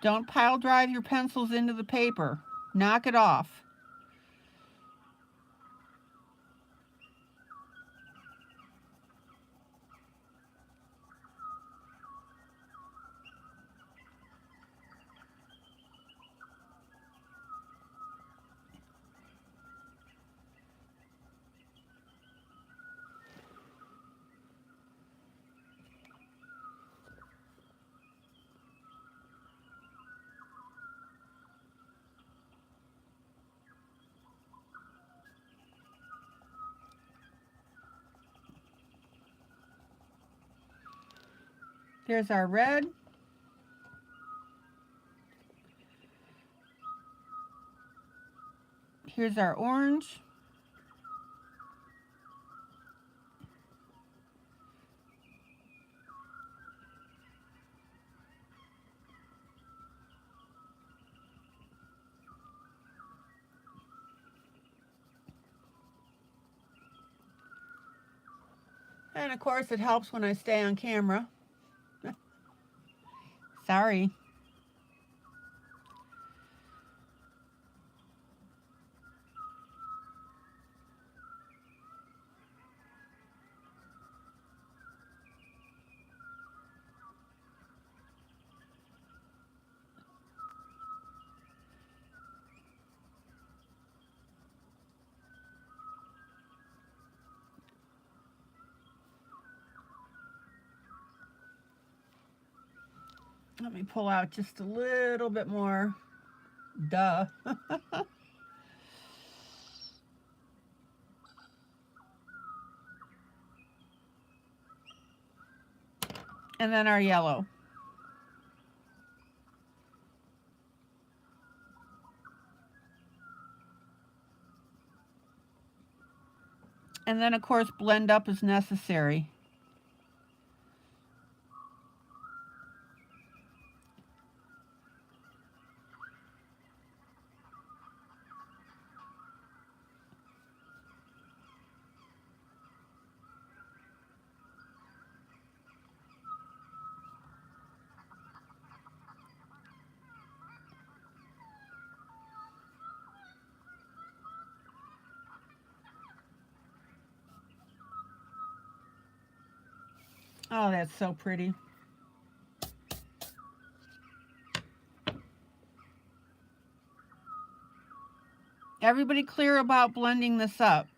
Don't pile drive your pencils into the paper. Knock it off. There's our red. Here's our orange. And of course, it helps when I stay on camera. Sorry. Let me pull out just a little bit more. Duh. And then our yellow. And then, of course, blend up as necessary. Oh, that's so pretty. Everybody clear about blending this up?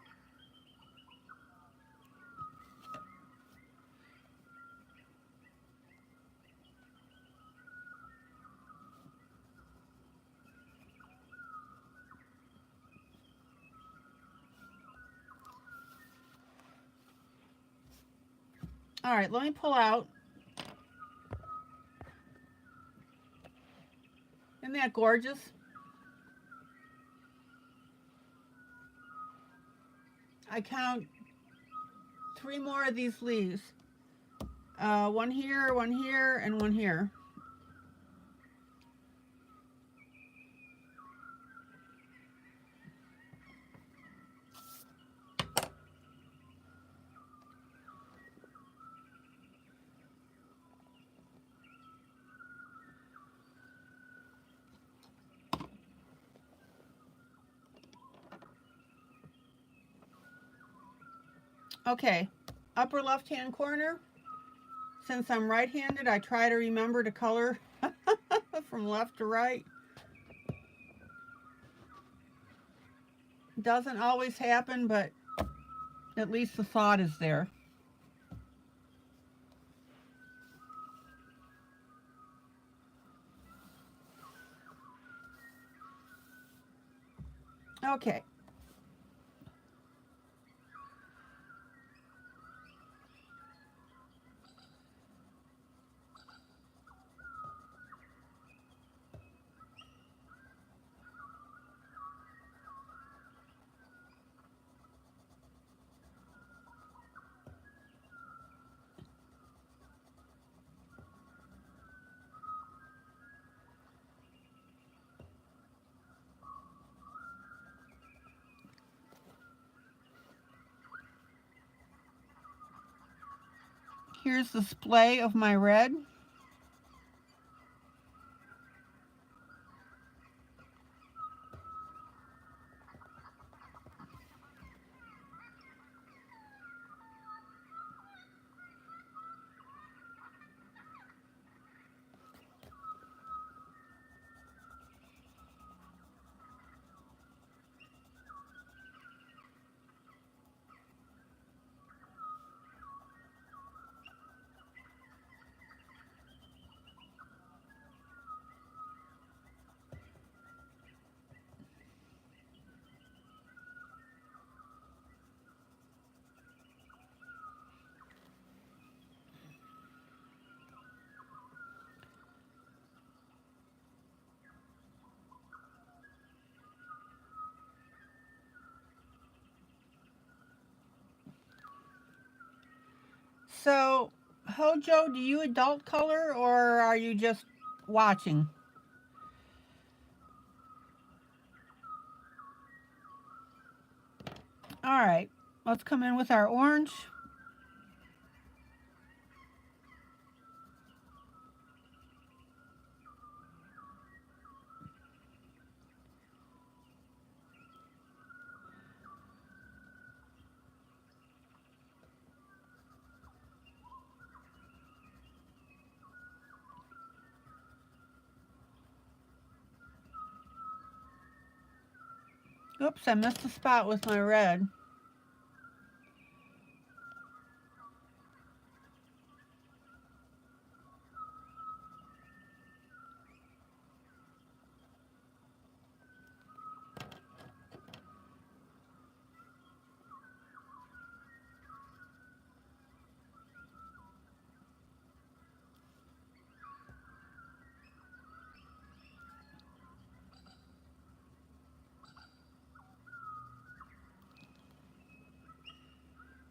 All right, let me pull out. Isn't that gorgeous? I count 3 more of these leaves. One here, and one here. Okay, upper left-hand corner. Since I'm right-handed, I try to remember to color from left to right. Doesn't always happen, but at least the thought is there. Okay. Here's the splay of my red. So, Hojo, do you adult color or are you just watching? All right, let's come in with our orange. Oops, I missed a spot with my red.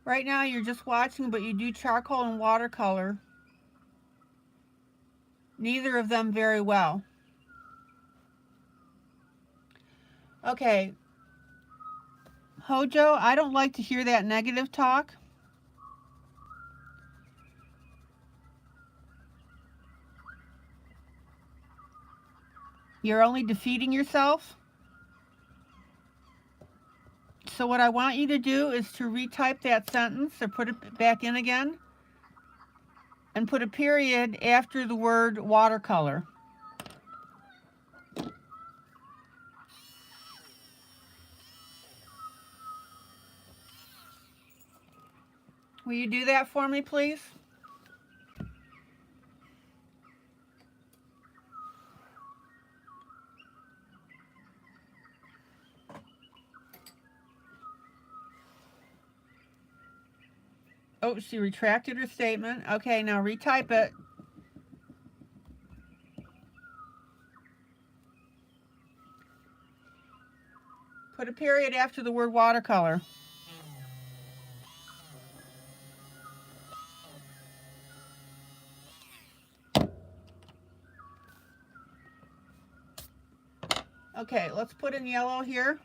Right now you're just watching, but you do charcoal and watercolor. Neither of them very well. Okay. Hojo, I don't like to hear that negative talk. You're only defeating yourself. So what I want you to do is to retype that sentence or put it back in again and put a period after the word watercolor. Will you do that for me, please? Oh, she retracted her statement. Okay, now retype it. Put a period after the word watercolor. Okay, let's put in yellow here.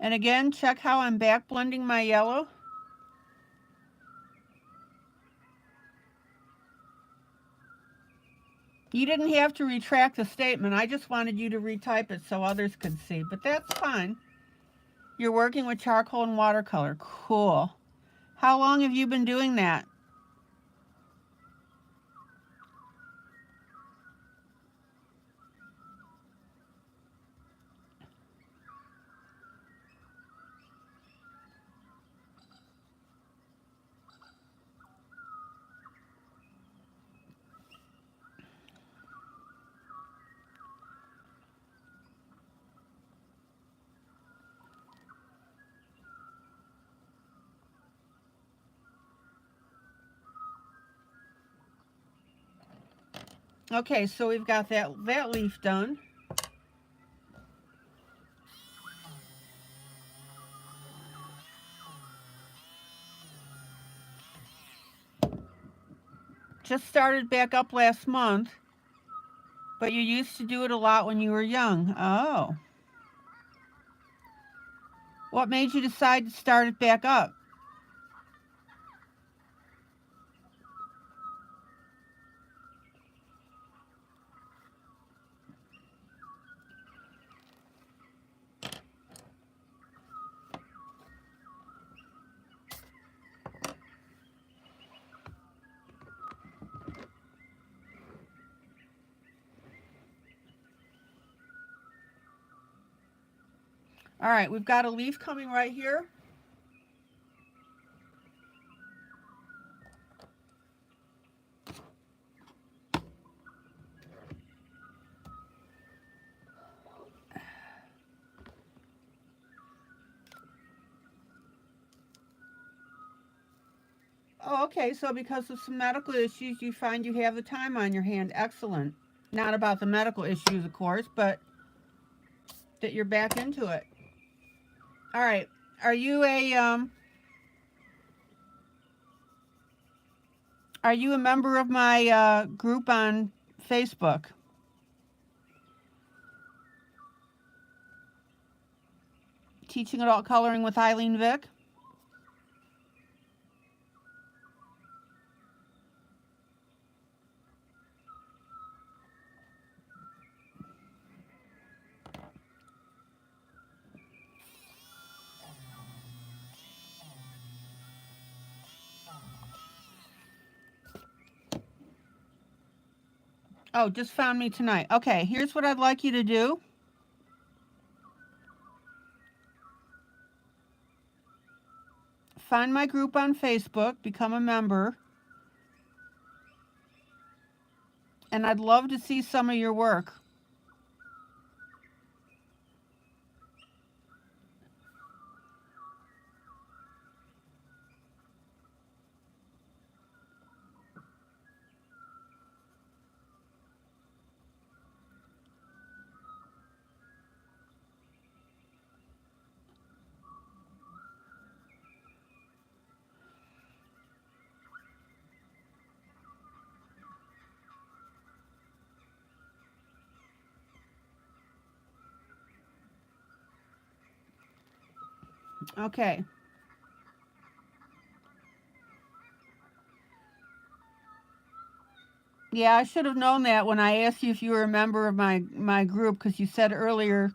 And again, check how I'm back blending my yellow. You didn't have to retract the statement. I just wanted you to retype it so others could see, but that's fine. You're working with charcoal and watercolor. Cool. How long have you been doing that? Okay, so we've got that leaf done. Just started back up last month, but you used to do it a lot when you were young. Oh. What made you decide to start it back up? All right, we've got a leaf coming right here. Oh, okay, so because of some medical issues, you find you have the time on your hand. Excellent. Not about the medical issues, of course, but that you're back into it. All right, are you a member of my group on Facebook? Teaching Adult Coloring with ILene Vick? Oh, just found me tonight. Okay, here's what I'd like you to do. find my group on Facebook, become a member, and I'd love to see some of your work. Okay. Yeah, I should have known that when I asked you if you were a member of my group, because you said earlier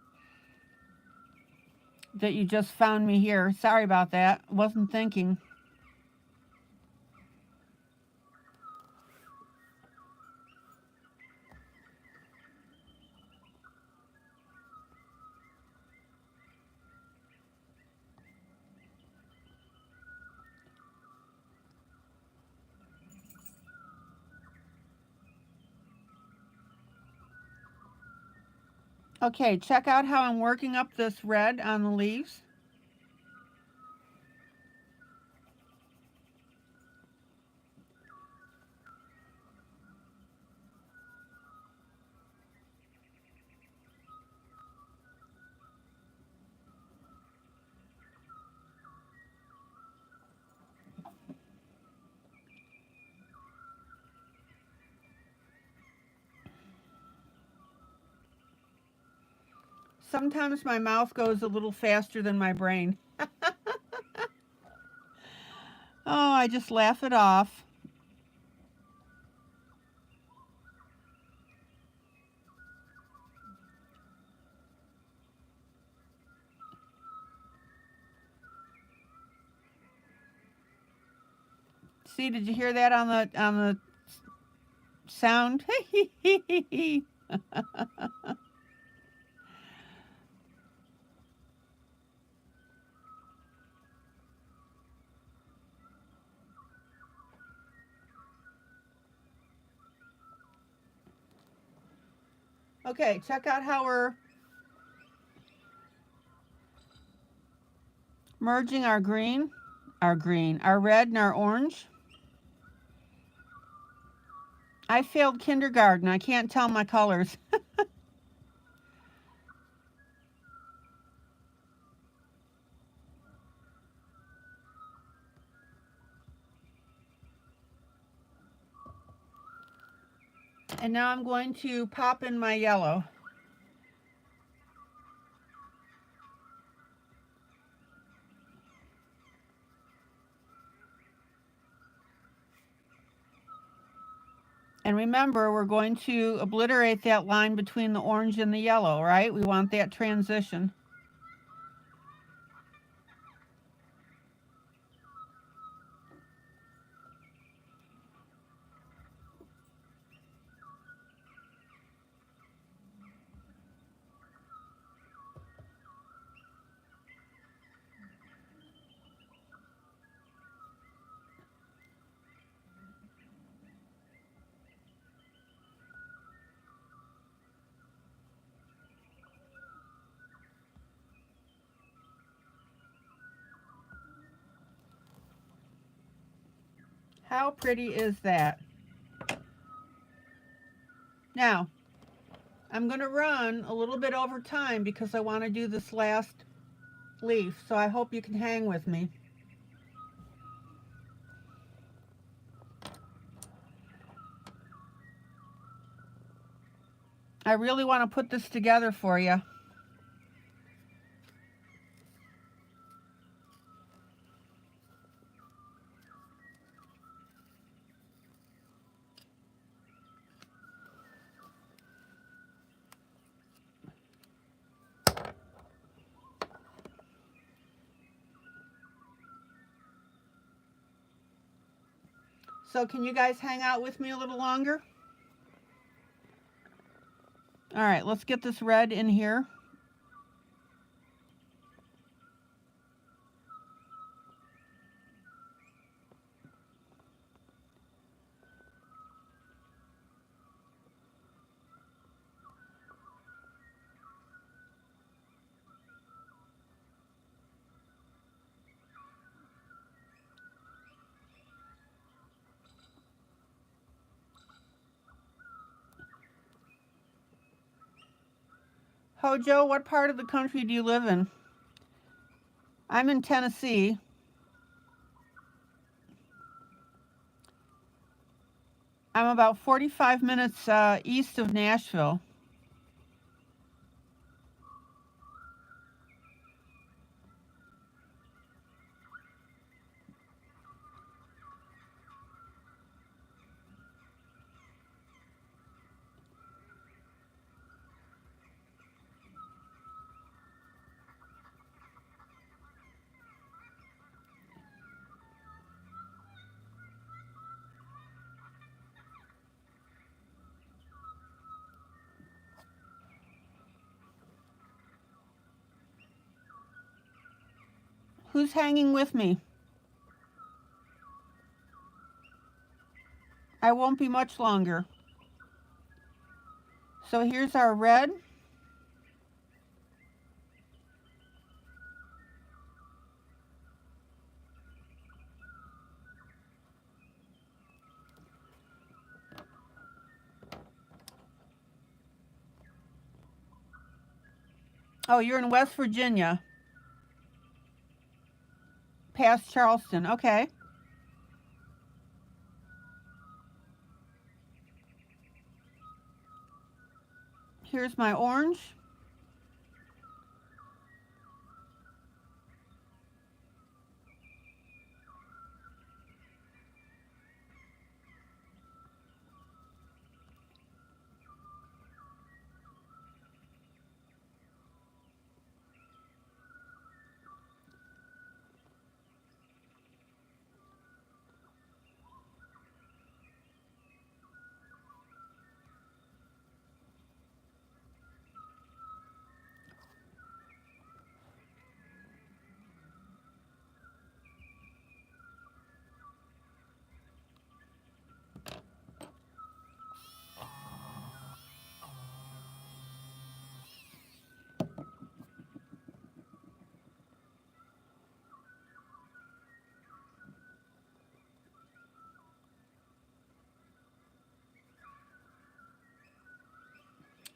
that you just found me here. Sorry about that. Wasn't thinking. Okay, check out how I'm working up this red on the leaves. Sometimes my mouth goes a little faster than my brain. Oh, I just laugh it off. See, did you hear that on the sound? Okay, check out how we're merging our red and our orange. I failed kindergarten. I can't tell my colors. And now I'm going to pop in my yellow. And remember, we're going to obliterate that line between the orange and the yellow, right? We want that transition. How pretty is that? Now, I'm going to run a little bit over time because I want to do this last leaf, so I hope you can hang with me. I really want to put this together for you. So can you guys hang out with me a little longer? All right, let's get this red in here. Hojo, what part of the country do you live in? I'm in Tennessee. I'm about 45 minutes east of Nashville. Who's hanging with me? I won't be much longer. So here's our red. Oh, you're in West Virginia. Past Charleston, okay. Here's my orange.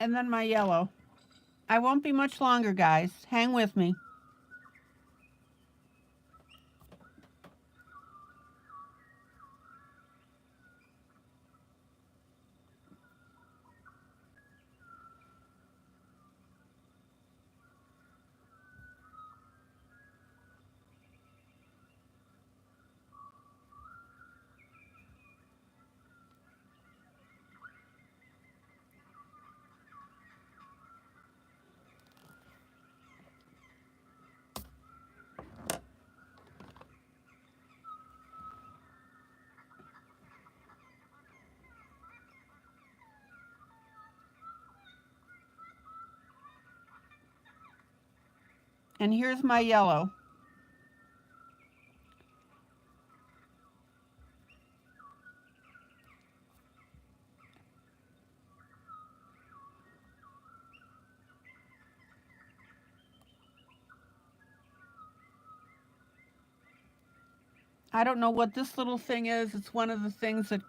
And then my yellow. I won't be much longer, guys. Hang with me. And here's my yellow. I don't know what this little thing is. It's one of the things that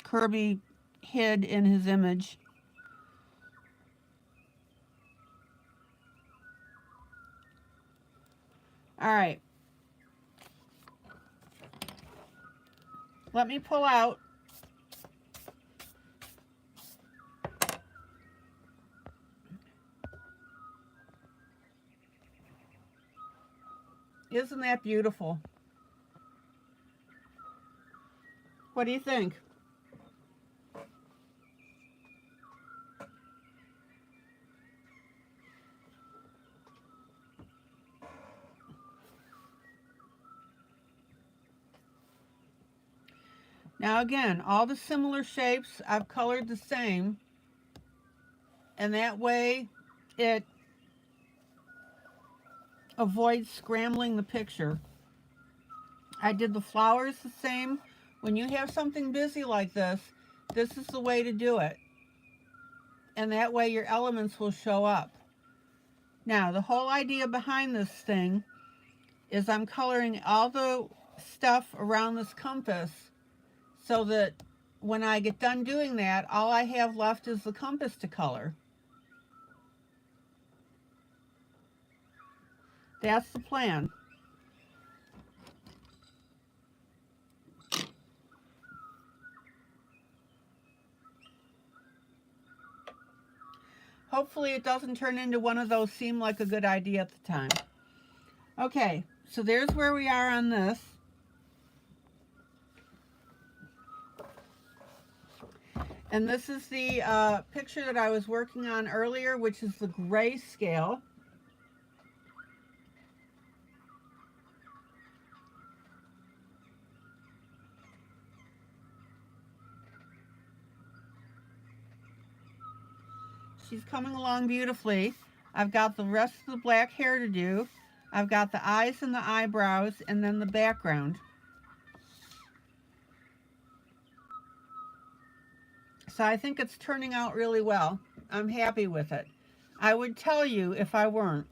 Kirby hid in his image. All right. Let me pull out. Isn't that beautiful? What do you think? Now again, all the similar shapes I've colored the same, and that way it avoids scrambling the picture. I did the flowers the same. When you have something busy like this is the way to do it. And that way your elements will show up. Now, the whole idea behind this thing is I'm coloring all the stuff around this compass so that when I get done doing that, all I have left is the compass to color. That's the plan. Hopefully it doesn't turn into one of those seem like a good idea at the time. Okay, so there's where we are on this. And this is the picture that I was working on earlier, which is the gray scale. She's coming along beautifully. I've got the rest of the black hair to do. I've got the eyes and the eyebrows and then the background. So I think it's turning out really well. I'm happy with it. I would tell you if I weren't.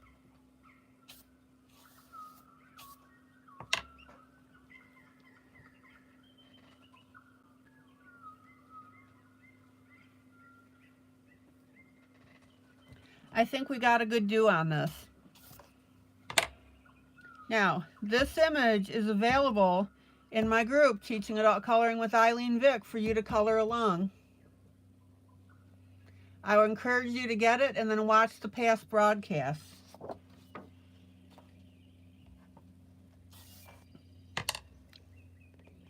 I think we got a good do on this. Now, this image is available in my group, Teaching Adult Coloring with ILene Vick, for you to color along. I would encourage you to get it and then watch the past broadcasts.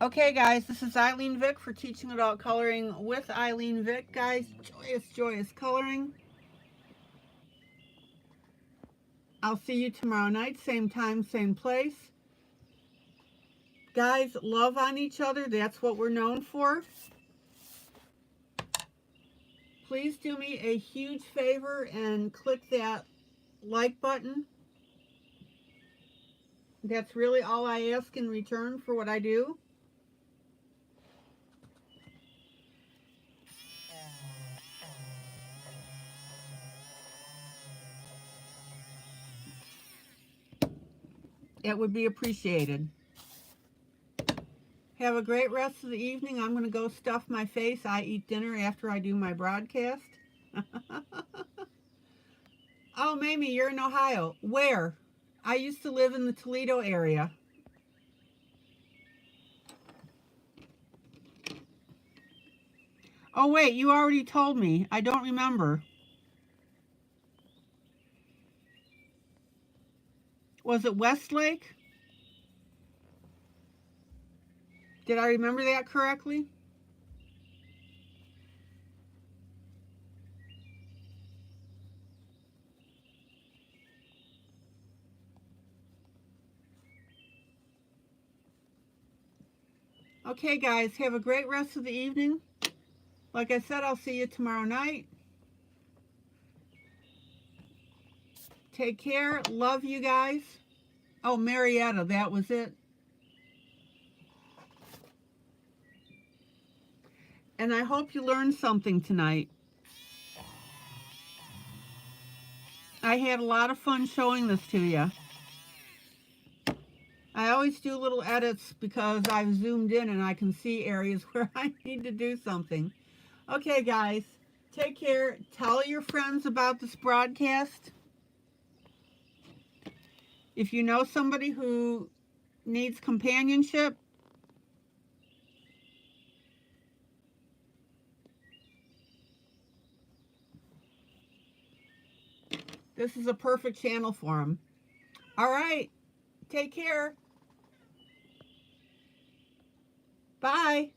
Okay, guys, this is ILene Vick for Teaching Adult Coloring with ILene Vick. Guys, joyous, joyous coloring. I'll see you tomorrow night, same time, same place. Guys, love on each other. That's what we're known for. Please do me a huge favor and click that like button. That's really all I ask in return for what I do. It would be appreciated. Have a great rest of the evening. I'm going to go stuff my face. I eat dinner after I do my broadcast. Oh, Mamie, you're in Ohio. Where? I used to live in the Toledo area. Oh, wait, you already told me. I don't remember. Was it Westlake? Did I remember that correctly? Okay, guys, have a great rest of the evening. Like I said, I'll see you tomorrow night. Take care. Love you guys. Oh, Marietta, that was it. And I hope you learned something tonight. I had a lot of fun showing this to you. I always do little edits because I've zoomed in and I can see areas where I need to do something. Okay, guys, take care. Tell your friends about this broadcast. If you know somebody who needs companionship, this is a perfect channel for them. All right, take care. Bye.